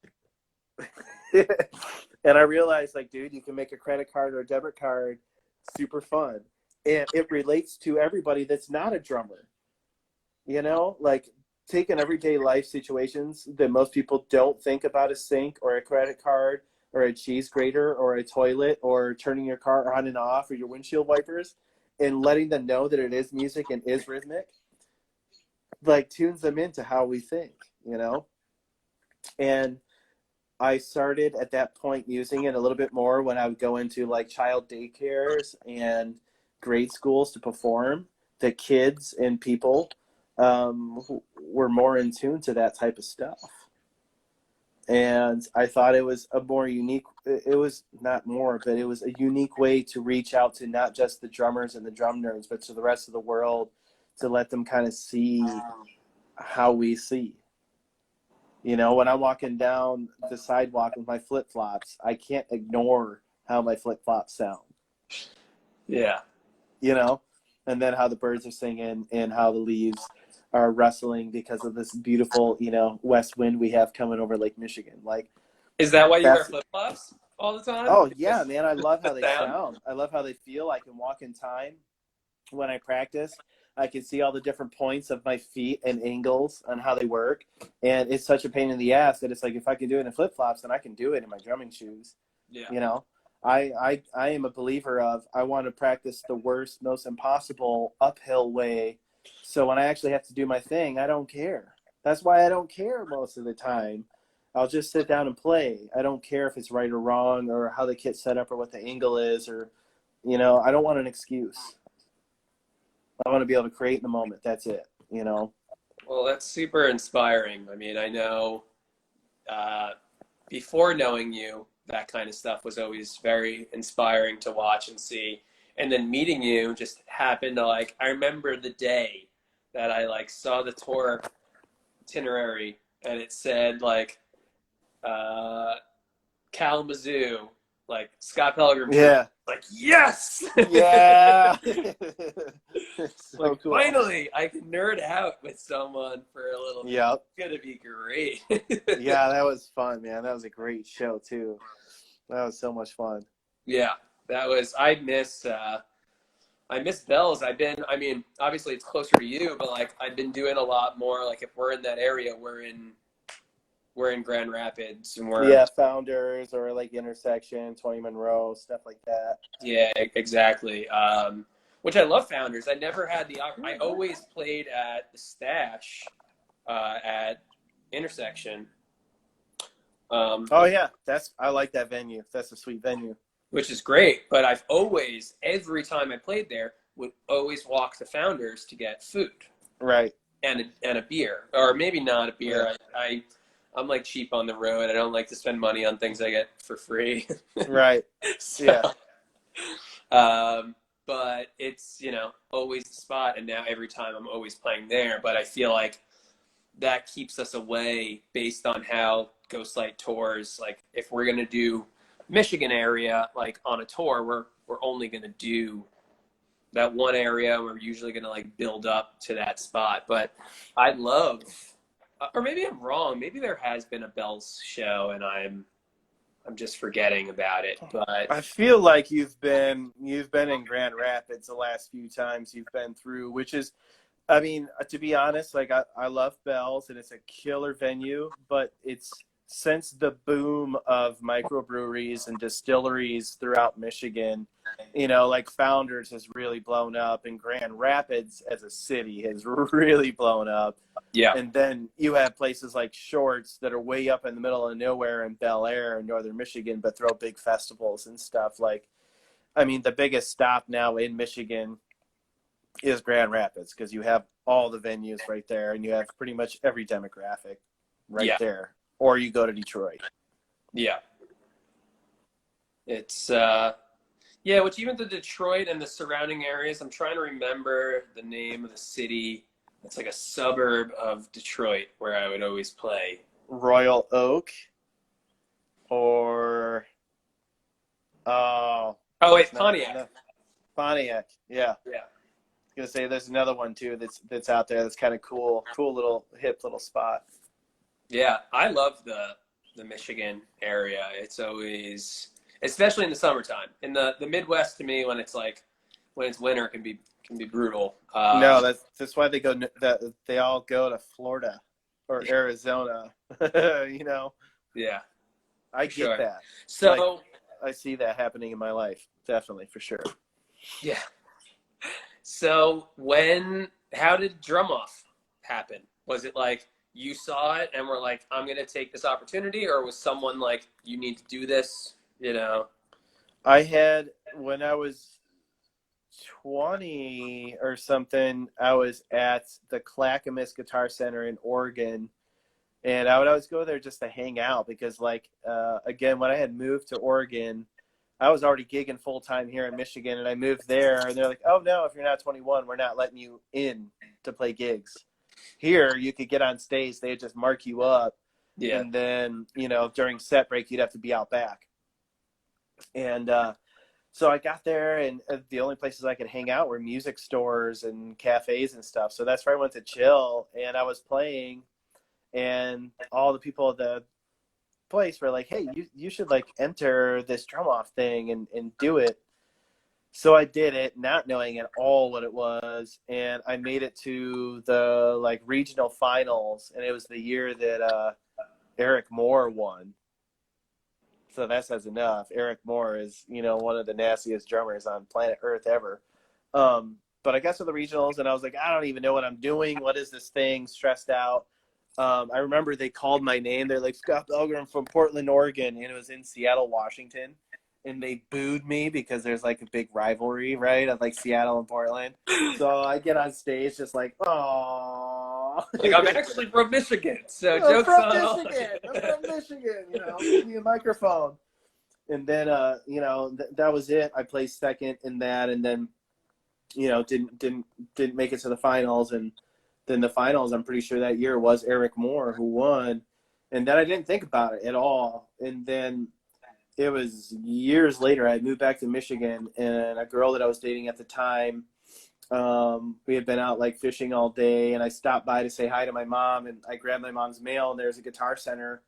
[SPEAKER 2] And I realized, like, dude, you can make a credit card or a debit card super fun. And it relates to everybody that's not a drummer. Like taking everyday life situations that most people don't think about, a sink or a credit card or a cheese grater or a toilet or turning your car on and off or your windshield wipers, and letting them know that it is music and is rhythmic, like tunes them into how we think, And I started at that point using it a little bit more when I would go into like child daycares and grade schools to perform. The kids and people who were more in tune to that type of stuff. And I thought it was a more unique, it was not more, but it was a unique way to reach out to not just the drummers and the drum nerds, but to the rest of the world, to let them kind of see how we see. When I'm walking down the sidewalk with my flip-flops, I can't ignore how my flip-flops sound.
[SPEAKER 1] Yeah.
[SPEAKER 2] And then how the birds are singing and how the leaves are rustling because of this beautiful, west wind we have coming over Lake Michigan. Like,
[SPEAKER 1] is that why you wear flip-flops all the time?
[SPEAKER 2] Oh, yeah, man. I love how they sound. I love how they feel. I can walk in time when I practice. I can see all the different points of my feet and angles and how they work. And it's such a pain in the ass that it's like, if I can do it in flip-flops, then I can do it in my drumming shoes.
[SPEAKER 1] Yeah.
[SPEAKER 2] I am a believer of, I want to practice the worst, most impossible uphill way. So when I actually have to do my thing, I don't care. That's why I don't care most of the time. I'll just sit down and play. I don't care if it's right or wrong or how the kit's set up or what the angle is, or, I don't want an excuse. I want to be able to create in the moment. That's it,
[SPEAKER 1] Well, that's super inspiring. I mean, I know before knowing you, that kind of stuff was always very inspiring to watch and see. And then meeting you just happened to I remember the day that I saw the tour itinerary and it said Kalamazoo, Scott Pellegrom.
[SPEAKER 2] Yeah.
[SPEAKER 1] Yes!
[SPEAKER 2] Yeah!
[SPEAKER 1] So cool. Finally, I can nerd out with someone for a little bit.
[SPEAKER 2] Yep.
[SPEAKER 1] It's going to be great.
[SPEAKER 2] Yeah, that was fun, man. That was a great show, too. That was so much fun.
[SPEAKER 1] Yeah, I miss Bells. Obviously it's closer to you, but I've been doing a lot more. If we're in that area, we're in Grand Rapids, and
[SPEAKER 2] Founders or Intersection, 20 Monroe, stuff like that.
[SPEAKER 1] Yeah, exactly. Which I love Founders. I never had I always played at the Stash at Intersection.
[SPEAKER 2] I like that venue. That's a sweet venue.
[SPEAKER 1] Which is great, but I've always, every time I played there, would always walk to Founders to get food.
[SPEAKER 2] Right.
[SPEAKER 1] And a beer, or maybe not a beer. Yeah. I'm cheap on the road. I don't like to spend money on things I get for free.
[SPEAKER 2] Right.
[SPEAKER 1] Yeah. But it's, always the spot. And now every time I'm always playing there. But I feel like that keeps us away based on how Ghostlight tours. If we're going to do Michigan area, on a tour, we're only going to do, that one area. We're usually going to like build up to that spot. But I'd love, or maybe I'm wrong. Maybe there has been a Bells show and I'm just forgetting about it. But
[SPEAKER 2] I feel like you've been in Grand Rapids the last few times you've been through, which is, I mean, to be honest, like I love Bells and it's a killer venue, but it's since the boom of microbreweries and distilleries throughout Michigan, you know, like Founders has really blown up and Grand Rapids as a city has really blown up.
[SPEAKER 1] yeah,
[SPEAKER 2] And then you have places like Shorts that are way up in the middle of nowhere in Bel Air in northern Michigan, but throw big festivals and stuff. Like, I mean, the biggest stop now in Michigan is Grand Rapids because you have all the venues right there and you have pretty much every demographic right
[SPEAKER 1] yeah,
[SPEAKER 2] there. Or you go to Detroit.
[SPEAKER 1] yeah. It's which even the Detroit and the surrounding areas, I'm trying to remember the name of the city. It's like a suburb of Detroit where I would always play.
[SPEAKER 2] Royal Oak or
[SPEAKER 1] Oh wait, Pontiac.
[SPEAKER 2] no, Pontiac. Yeah.
[SPEAKER 1] Yeah.
[SPEAKER 2] I was gonna say there's another one too that's out there that's kind of cool little hip little spot.
[SPEAKER 1] Yeah, I love the Michigan area. It's always, especially in the summertime. In the Midwest, to me, when it's winter, can be brutal.
[SPEAKER 2] No, that's why they all go to Florida or Arizona. You know.
[SPEAKER 1] Yeah,
[SPEAKER 2] I get
[SPEAKER 1] sure.
[SPEAKER 2] that.
[SPEAKER 1] So
[SPEAKER 2] like, I see that happening in my life, definitely for sure.
[SPEAKER 1] yeah. So how did Drum Off happen? Was it like you saw it and were like, I'm going to take this opportunity, or was someone like, you need to do this, you know?
[SPEAKER 2] I had, when I was 20 or something, I was at the Clackamas Guitar Center in Oregon, and I would always go there just to hang out because, like, again, when I had moved to Oregon, I was already gigging full-time here in Michigan, and I moved there, and they're like, oh, no, if you're not 21, we're not letting you in to play gigs. Here, you could get on stage. They'd just mark you up.
[SPEAKER 1] Yeah.
[SPEAKER 2] And then, you know, during set break, you'd have to be out back. And so I got there, and the only places I could hang out were music stores and cafes and stuff. So that's where I went to chill, and I was playing, and all the people at the place were like, hey, you should, like, enter this Drum Off thing and do it. So I did it, not knowing at all what it was, and I made it to the, like, regional finals, and it was the year that Eric Moore won. So that says enough. Eric Moore is, you know, one of the nastiest drummers on planet Earth ever. But I got to the regionals, and I was like, I don't even know what I'm doing. What is this thing? Stressed out. I remember they called my name. They're like, Scott Pellegrom from Portland, Oregon, and it was in Seattle, Washington. And they booed me because there's, like, a big rivalry, right, of, like, Seattle and Portland. So I get on stage just like, aww.
[SPEAKER 1] Like, I'm actually from Michigan, so
[SPEAKER 2] I'm
[SPEAKER 1] joke's
[SPEAKER 2] from
[SPEAKER 1] on.
[SPEAKER 2] Michigan. I'm from Michigan, you know, give me a microphone. And then, you know, that was it. I placed second in that, and then, you know, didn't make it to the finals. And then the finals, I'm pretty sure that year was Eric Moore who won. And then I didn't think about it at all. And then it was years later, I moved back to Michigan, and a girl that I was dating at the time, we had been out, like, fishing all day, and I stopped by to say hi to my mom, and I grabbed my mom's mail, and there's a Guitar Center,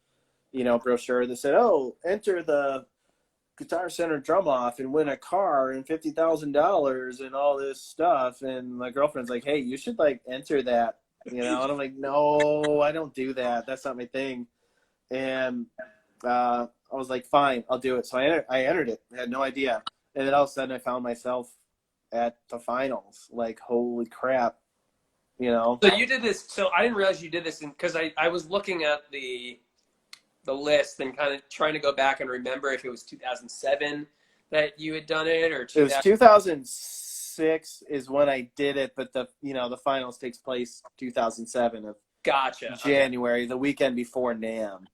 [SPEAKER 2] you know, brochure that said, oh, enter the Guitar Center Drum Off and win a car and $50,000 and all this stuff. And my girlfriend's like, hey, you should, like, enter that, you know? And I'm like, no, I don't do that. That's not my thing. And I was like, fine, I'll do it. So I entered it. I had no idea. And then all of a sudden I found myself at the finals. Like, holy crap, you know?
[SPEAKER 1] So you did this. So I didn't realize you did this because I was looking at the list and kind of trying to go back and remember if it was 2007 that you had done it or
[SPEAKER 2] 2000. It was 2006 is when I did it, but the finals takes place 2007 of
[SPEAKER 1] Gotcha.
[SPEAKER 2] January, the weekend before NAMM.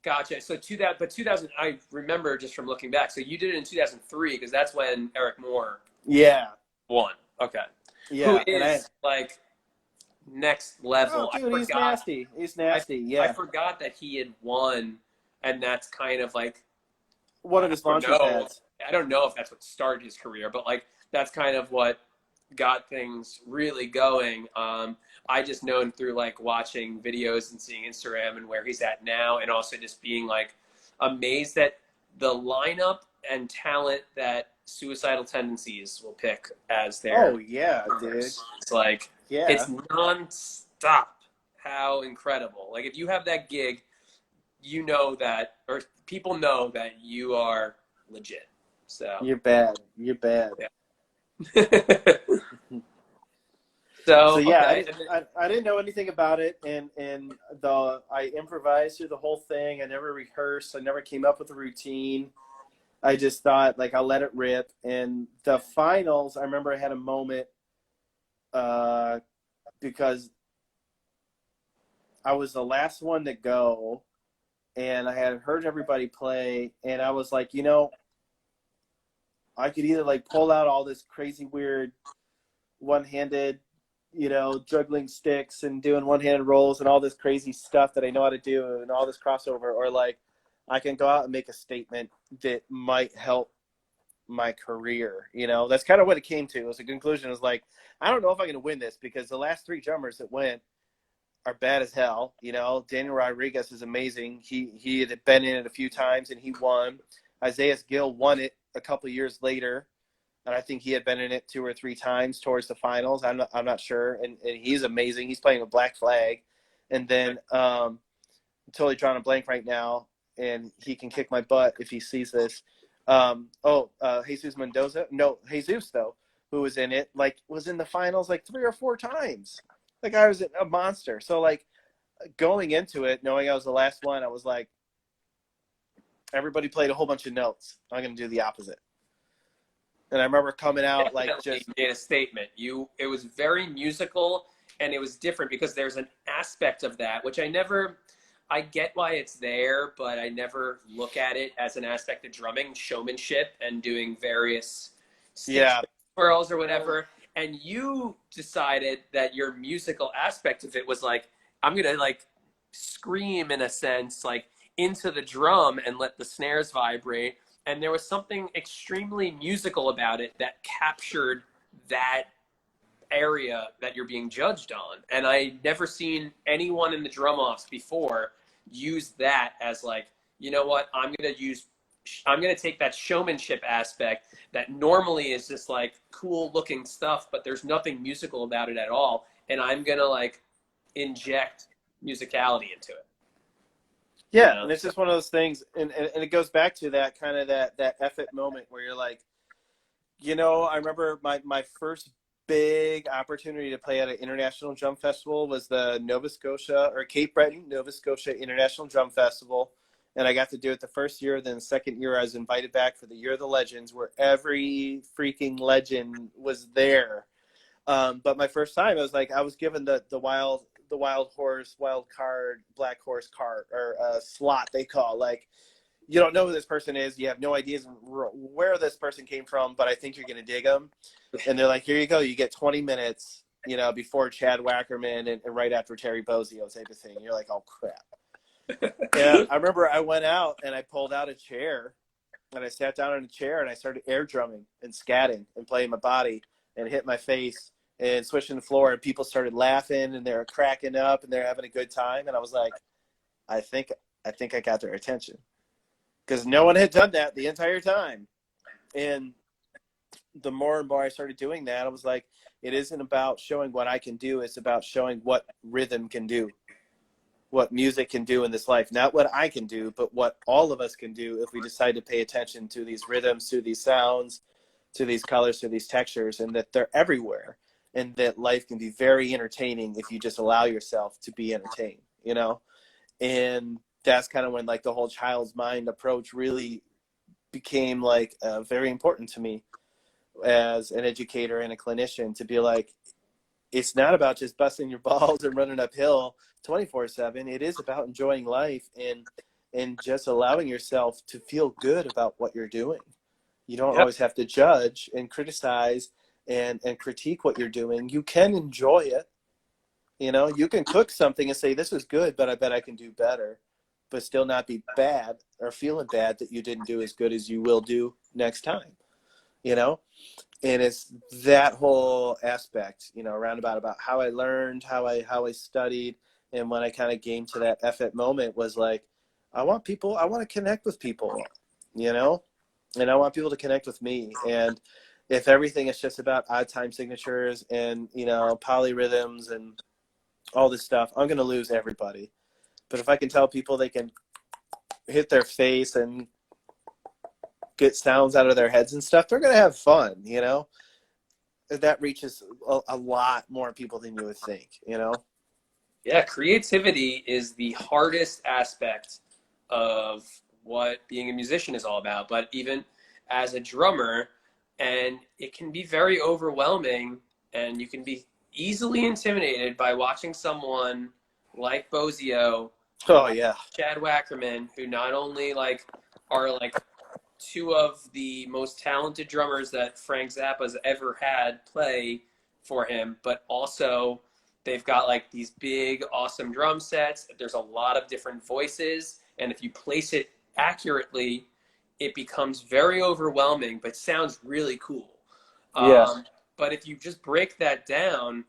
[SPEAKER 1] Gotcha. So 2000, I remember just from looking back. So you did it in 2003 because that's when Eric Moore won. Okay.
[SPEAKER 2] Yeah.
[SPEAKER 1] Who is like next level.
[SPEAKER 2] Oh, dude, he's nasty. He's nasty. Yeah.
[SPEAKER 1] I forgot that he had won, and that's kind of like
[SPEAKER 2] one of his launch pads.
[SPEAKER 1] I don't know if that's what started his career, but like that's kind of what got things really going. I just known through like watching videos and seeing Instagram and where he's at now, and also just being like amazed at the lineup and talent that Suicidal Tendencies will pick as
[SPEAKER 2] Oh
[SPEAKER 1] their
[SPEAKER 2] yeah, dude.
[SPEAKER 1] members. It's like
[SPEAKER 2] Yeah.
[SPEAKER 1] it's nonstop. How incredible! Like if you have that gig, you know that, or people know that you are legit. So
[SPEAKER 2] You're bad. You're bad.
[SPEAKER 1] yeah.
[SPEAKER 2] So
[SPEAKER 1] So
[SPEAKER 2] yeah,
[SPEAKER 1] okay, and then,
[SPEAKER 2] I didn't know anything about it, and the I improvised through the whole thing. I never rehearsed. I never came up with a routine. I just thought like I'll let it rip. And the finals, I remember I had a moment uh, because I was the last one to go, and I had heard everybody play, and I was like, I could either like pull out all this crazy weird one-handed, juggling sticks and doing one-handed rolls and all this crazy stuff that I know how to do and all this crossover, or like I can go out and make a statement that might help my career. That's kind of what it came to. As a conclusion, is like, I don't know if I'm going to win this because the last three drummers that went are bad as hell. Daniel Rodriguez is amazing. He had been in it a few times and he won. Isaiah Gill won it a couple years later, and I think he had been in it 2 or 3 times towards the finals. I'm not sure, and he's amazing. He's playing with Black Flag, and then I'm totally drawing a blank right now, and he can kick my butt if he sees this. Jesus Mendoza, no, Jesus though, who was in it, like was in the finals like 3 or 4 times. The guy was a monster. So like going into it, knowing I was the last one, I was like, everybody played a whole bunch of notes. I'm going to do the opposite. And I remember coming out like
[SPEAKER 1] definitely
[SPEAKER 2] just
[SPEAKER 1] made a statement. It was very musical and it was different because there's an aspect of that which I get why it's there, but I never look at it as an aspect of drumming, showmanship, and doing various stick
[SPEAKER 2] yeah.
[SPEAKER 1] twirls or whatever. And you decided that your musical aspect of it was like, I'm gonna like scream in a sense, like into the drum and let the snares vibrate. And there was something extremely musical about it that captured that area that you're being judged on. And I never seen anyone in the drum offs before use that as like, you know what, I'm gonna take that showmanship aspect that normally is just like cool looking stuff, but there's nothing musical about it at all, and I'm gonna like inject musicality into it.
[SPEAKER 2] Yeah, and it's
[SPEAKER 1] So
[SPEAKER 2] just one of those things, and it goes back to that kind of that effort moment where you're like, I remember my first big opportunity to play at an international drum festival was the Nova Scotia or Cape Breton Nova Scotia International Drum Festival, and I got to do it the first year. Then the second year, I was invited back for the Year of the Legends, where every freaking legend was there. But my first time, I was given the wild horse, wild card, black horse card or slot they call. Like, you don't know who this person is, you have no idea where this person came from, but I think you're gonna dig them. And they're like, here you go, you get 20 minutes, before Chad Wackerman and right after Terry Bozzio type of thing. And you're like, oh crap. Yeah, I remember I went out and I pulled out a chair and I sat down in a chair and I started air drumming and scatting and playing my body and hit my face and swishing the floor, and people started laughing and they're cracking up and they're having a good time. And I was like, I think I got their attention, because no one had done that the entire time. And the more and more I started doing that, I was like, it isn't about showing what I can do. It's about showing what rhythm can do, what music can do in this life. Not what I can do, but what all of us can do if we decide to pay attention to these rhythms, to these sounds, to these colors, to these textures, and that they're everywhere. And that life can be very entertaining if you just allow yourself to be entertained, And that's kind of when like the whole child's mind approach really became like very important to me as an educator and a clinician, to be like, it's not about just busting your balls and running uphill 24/7. It is about enjoying life and just allowing yourself to feel good about what you're doing. You don't
[SPEAKER 1] yep.
[SPEAKER 2] always have to judge and criticize and critique what you're doing. You can enjoy it. You can cook something and say, this is good, but I bet I can do better, but still not be bad or feeling bad that you didn't do as good as you will do next time, And it's that whole aspect, you know, roundabout about how I learned, how I studied, and when I kind of came to that effort moment was like, I want to connect with people, you know, and I want people to connect with me. And if everything is just about odd time signatures and, you know, polyrhythms and all this stuff, I'm going to lose everybody. But if I can tell people they can hit their face and get sounds out of their heads and stuff, they're going to have fun, you know? That reaches a lot more people than you would think, you know?
[SPEAKER 1] Yeah, creativity is the hardest aspect of what being a musician is all about. But even as a drummer, and it can be very overwhelming, and you can be easily intimidated by watching someone like Bozio or
[SPEAKER 2] Oh,
[SPEAKER 1] like
[SPEAKER 2] yeah.
[SPEAKER 1] Chad Wackerman, who not only like are like two of the most talented drummers that Frank Zappa's ever had play for him, but also they've got like these big, awesome drum sets. There's a lot of different voices, and if you place it accurately, it becomes very overwhelming, but sounds really cool.
[SPEAKER 2] Yeah.
[SPEAKER 1] But if you just break that down,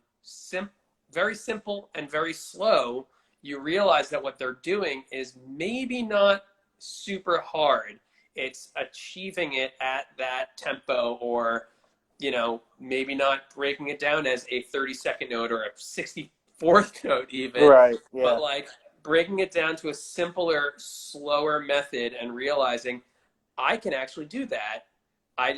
[SPEAKER 1] very simple and very slow, you realize that what they're doing is maybe not super hard. It's achieving it at that tempo, or you know, maybe not breaking it down as a 30-second note or a 64th note even,
[SPEAKER 2] Right.
[SPEAKER 1] but
[SPEAKER 2] Yeah.
[SPEAKER 1] like breaking it down to a simpler, slower method and realizing I can actually do that. I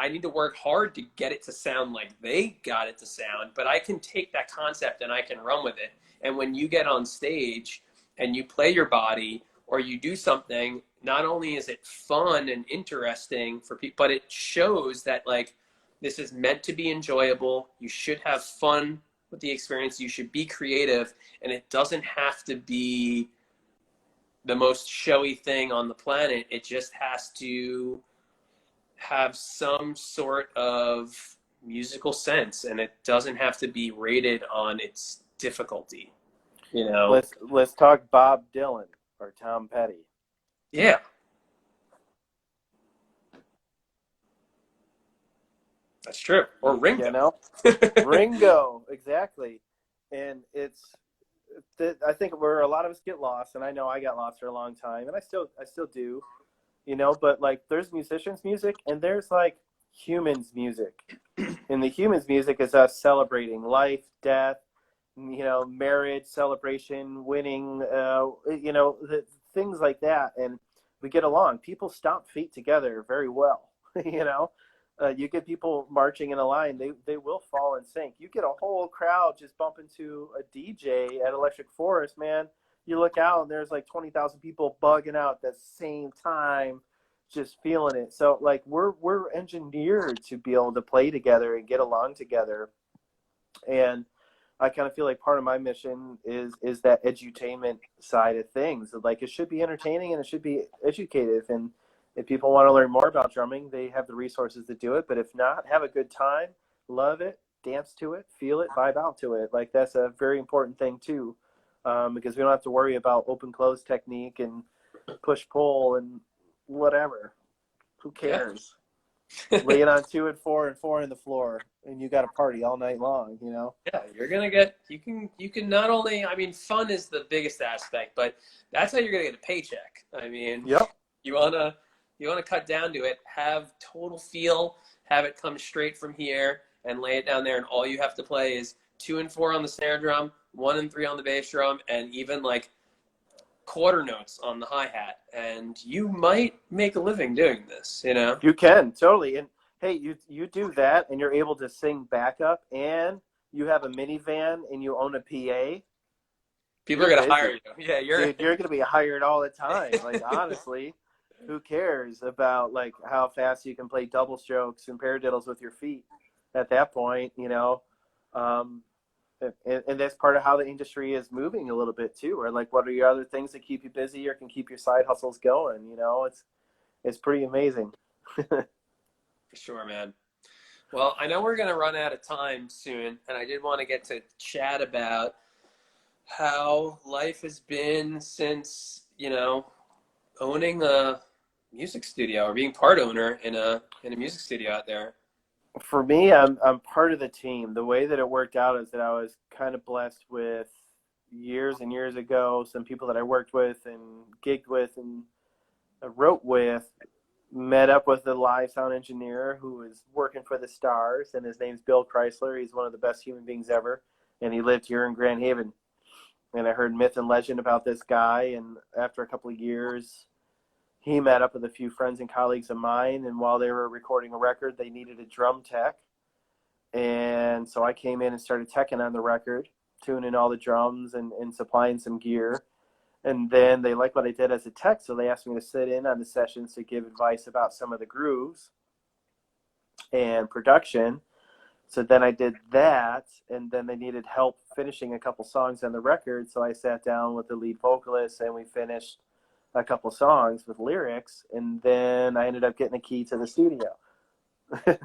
[SPEAKER 1] need to work hard to get it to sound like they got it to sound, but I can take that concept and I can run with it. And when you get on stage and you play your body or you do something, not only is it fun and interesting for people, but it shows that like this is meant to be enjoyable. You should have fun with the experience. You should be creative, and it doesn't have to be the most showy thing on the planet. It just has to have some sort of musical sense, and it doesn't have to be rated on its difficulty, you know?
[SPEAKER 2] Let's talk Bob Dylan or Tom Petty.
[SPEAKER 1] Yeah, that's true. Or
[SPEAKER 2] You
[SPEAKER 1] Ringo.
[SPEAKER 2] know, Ringo, exactly. And I think where a lot of us get lost, and I know I got lost for a long time, and I still do, you know. But like, there's musicians' music, and there's like humans' music, and the humans' music is us celebrating life, death, you know, marriage, celebration, winning, you know, things like that, and we get along. People stomp feet together very well, you know. You get people marching in a line, they will fall in sync. You get a whole crowd just bumping to a DJ at Electric Forest, man. You look out and there's like 20,000 people bugging out at the same time, just feeling it. So like we're engineered to be able to play together and get along together. And I kind of feel like part of my mission is that edutainment side of things. Like it should be entertaining and it should be educative. And if people want to learn more about drumming, they have the resources to do it. But if not, have a good time, love it, dance to it, feel it, vibe out to it. Like that's a very important thing too, because we don't have to worry about open close technique and push pull and whatever. Who
[SPEAKER 1] Yeah.
[SPEAKER 2] cares? Lay it on 2 and 4 and 4 in the floor, and you got a party all night long. You know.
[SPEAKER 1] Yeah, you're gonna get you can not only, I mean, fun is the biggest aspect, but that's how you're gonna get a paycheck. I mean,
[SPEAKER 2] Yep.
[SPEAKER 1] you wanna you wanna cut down to it, have total feel, have it come straight from here and lay it down there, and all you have to play is 2 and 4 on the snare drum, 1 and 3 on the bass drum, and even like quarter notes on the hi-hat, and you might make a living doing this, you know?
[SPEAKER 2] You can totally, and hey, you do that, and you're able to sing backup, and you have a minivan, and you own a PA.
[SPEAKER 1] People are
[SPEAKER 2] You're
[SPEAKER 1] gonna hire
[SPEAKER 2] busy,
[SPEAKER 1] you. Yeah, you're
[SPEAKER 2] dude. You're gonna be hired all the time. Like honestly, who cares about like how fast you can play double strokes and paradiddles with your feet? At that point, you know, um, and that's part of how the industry is moving a little bit too. Or like, what are your other things that keep you busy or can keep your side hustles going? You know, it's pretty amazing.
[SPEAKER 1] for sure, man. Well, I know we're going to run out of time soon, and I did want to get to chat about how life has been since, you know, owning a music studio or being part owner in a music studio out there.
[SPEAKER 2] For me, I'm part of the team. The way that it worked out is that I was kind of blessed with years and years ago, some people that I worked with and gigged with and wrote with, met up with a live sound engineer who was working for the Stars, and his name's Bill Chrysler. He's one of the best human beings ever, and he lived here in Grand Haven. And I heard myth and legend about this guy, and after a couple of years, he met up with a few friends and colleagues of mine, and while they were recording a record, they needed a drum tech. And so I came in and started teching on the record, tuning all the drums and supplying some gear. And then they liked what I did as a tech, so they asked me to sit in on the sessions to give advice about some of the grooves and production. So then I did that, and then they needed help finishing a couple songs on the record, so I sat down with the lead vocalist, and we finished a couple songs with lyrics, and then I ended up getting a key to the studio. You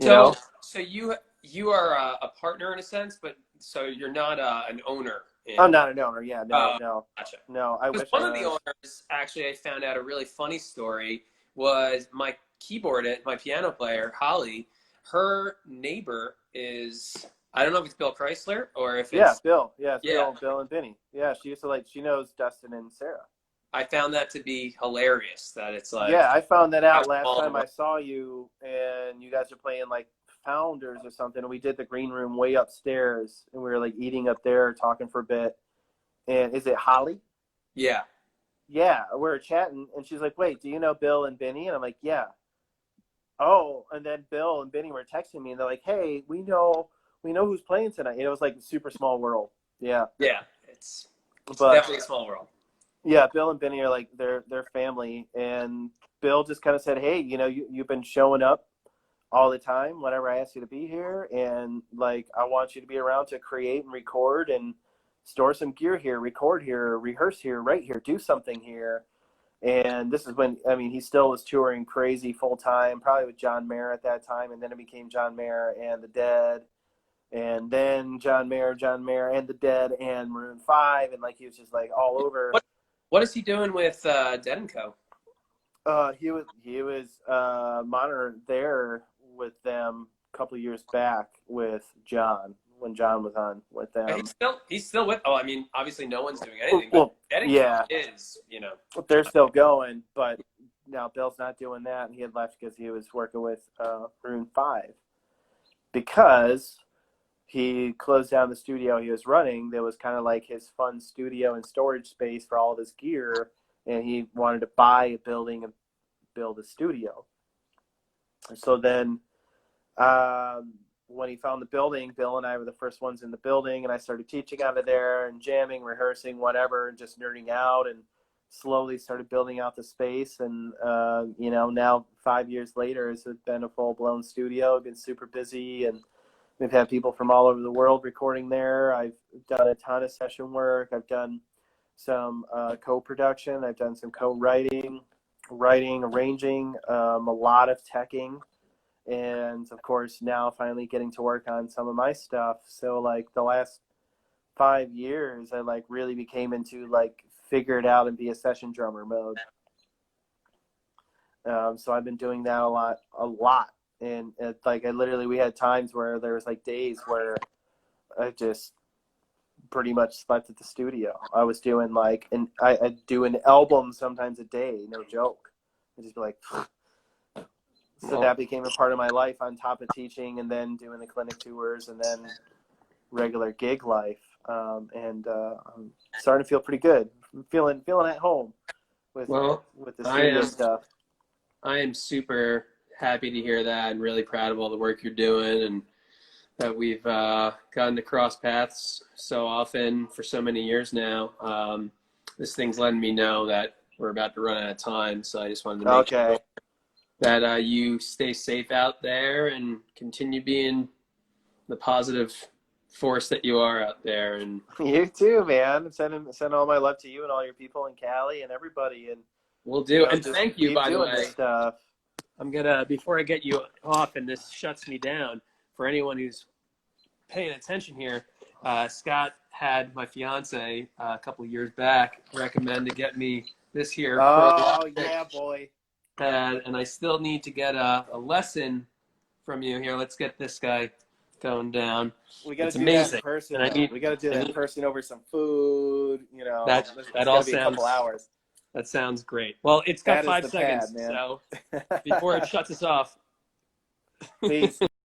[SPEAKER 2] know?
[SPEAKER 1] So you are a partner in a sense, but so you're not an owner.
[SPEAKER 2] I'm not an owner. Yeah, no.
[SPEAKER 1] Gotcha.
[SPEAKER 2] No, I wish
[SPEAKER 1] One
[SPEAKER 2] I
[SPEAKER 1] of the
[SPEAKER 2] was.
[SPEAKER 1] owners, actually, I found out a really funny story, was my keyboardist, my piano player, Holly. Her neighbor is, I don't know if it's Bill Chrysler or if it's
[SPEAKER 2] Bill. Yeah, it's
[SPEAKER 1] yeah.
[SPEAKER 2] Bill and Benny. Yeah, she used to she knows Dustin and Sarah.
[SPEAKER 1] I found that to be hilarious. That it's like
[SPEAKER 2] Yeah, I found that out last time I saw you, and you guys are playing like Founders or something, and we did the green room way upstairs, and we were like eating up there, talking for a bit. And is it Holly?
[SPEAKER 1] Yeah.
[SPEAKER 2] Yeah, we were chatting, and she's like, "Wait, do you know Bill and Benny?" And I'm like, "Yeah." Oh, and then Bill and Benny were texting me, and they're like, "Hey, we know who's playing tonight." It was like a super small world. Yeah.
[SPEAKER 1] Yeah, it's definitely a small world.
[SPEAKER 2] Yeah, Bill and Benny are like they're family, and Bill just kind of said, "Hey, you've been showing up all the time whenever I ask you to be here, and like I want you to be around to create and record and store some gear here, record here, rehearse here, write here, do something here." And this is when, I mean, he still was touring crazy full time, probably with John Mayer at that time, and then it became John Mayer and the Dead, and then John Mayer and the Dead and Maroon 5, and like he was just like all over.
[SPEAKER 1] What is he doing with Dead and Co?
[SPEAKER 2] He was monitored there with them a couple of years back with John, when John was on with them.
[SPEAKER 1] He's still with. Oh, I mean, obviously no one's doing anything.
[SPEAKER 2] Well,
[SPEAKER 1] Dead and
[SPEAKER 2] yeah,
[SPEAKER 1] Co is,
[SPEAKER 2] they're still going, but now Bill's not doing that, and he had left because he was working with Maroon 5 because he closed down the studio he was running. That was kind of like his fun studio and storage space for all of his gear, and he wanted to buy a building and build a studio. So then when he found the building, Bill and I were the first ones in the building, and I started teaching out of there and jamming, rehearsing, whatever, and just nerding out, and slowly started building out the space. And now 5 years later, it's been a full-blown studio. I've been super busy, and we've had people from all over the world recording there. I've done a ton of session work. I've done some co-production. I've done some co-writing, arranging, a lot of teching. And of course, now finally getting to work on some of my stuff. So like the last 5 years, I like really became into like figure it out and be a session drummer mode. So I've been doing that a lot. And like we had times where there was like days where I just pretty much slept at the studio. I was doing I do an album sometimes a day, no joke. I just be like. So that became a part of my life on top of teaching and then doing the clinic tours and then regular gig life. I'm starting to feel pretty good. I'm feeling at home with the studio stuff.
[SPEAKER 1] I am super happy to hear that and really proud of all the work you're doing and that we've gotten to cross paths so often for so many years now. This thing's letting me know that we're about to run out of time, so I just wanted to make sure that you stay safe out there and continue being the positive force that you are out there. And
[SPEAKER 2] you too, man. Send all my love to you and all your people in Cali and everybody. And
[SPEAKER 1] we'll do. And thank you, by the way.
[SPEAKER 2] Stuff.
[SPEAKER 1] I'm gonna, before I get you off and this shuts me down, for anyone who's paying attention here, Scott had my fiance a couple of years back recommend to get me this here.
[SPEAKER 2] Oh yeah, boy.
[SPEAKER 1] And I still need to get a lesson from you here. Let's get this guy going down.
[SPEAKER 2] We got
[SPEAKER 1] It's
[SPEAKER 2] to do that in
[SPEAKER 1] amazing.
[SPEAKER 2] person.
[SPEAKER 1] And I
[SPEAKER 2] Though.
[SPEAKER 1] need
[SPEAKER 2] We got to do that in person over some food. You know,
[SPEAKER 1] that.
[SPEAKER 2] it's
[SPEAKER 1] That
[SPEAKER 2] got
[SPEAKER 1] all
[SPEAKER 2] to be a couple
[SPEAKER 1] sounds.
[SPEAKER 2] hours.
[SPEAKER 1] That sounds great. Well, it's got
[SPEAKER 2] That is
[SPEAKER 1] 5
[SPEAKER 2] the
[SPEAKER 1] seconds,
[SPEAKER 2] pad, man.
[SPEAKER 1] so before it shuts us off.
[SPEAKER 2] Peace.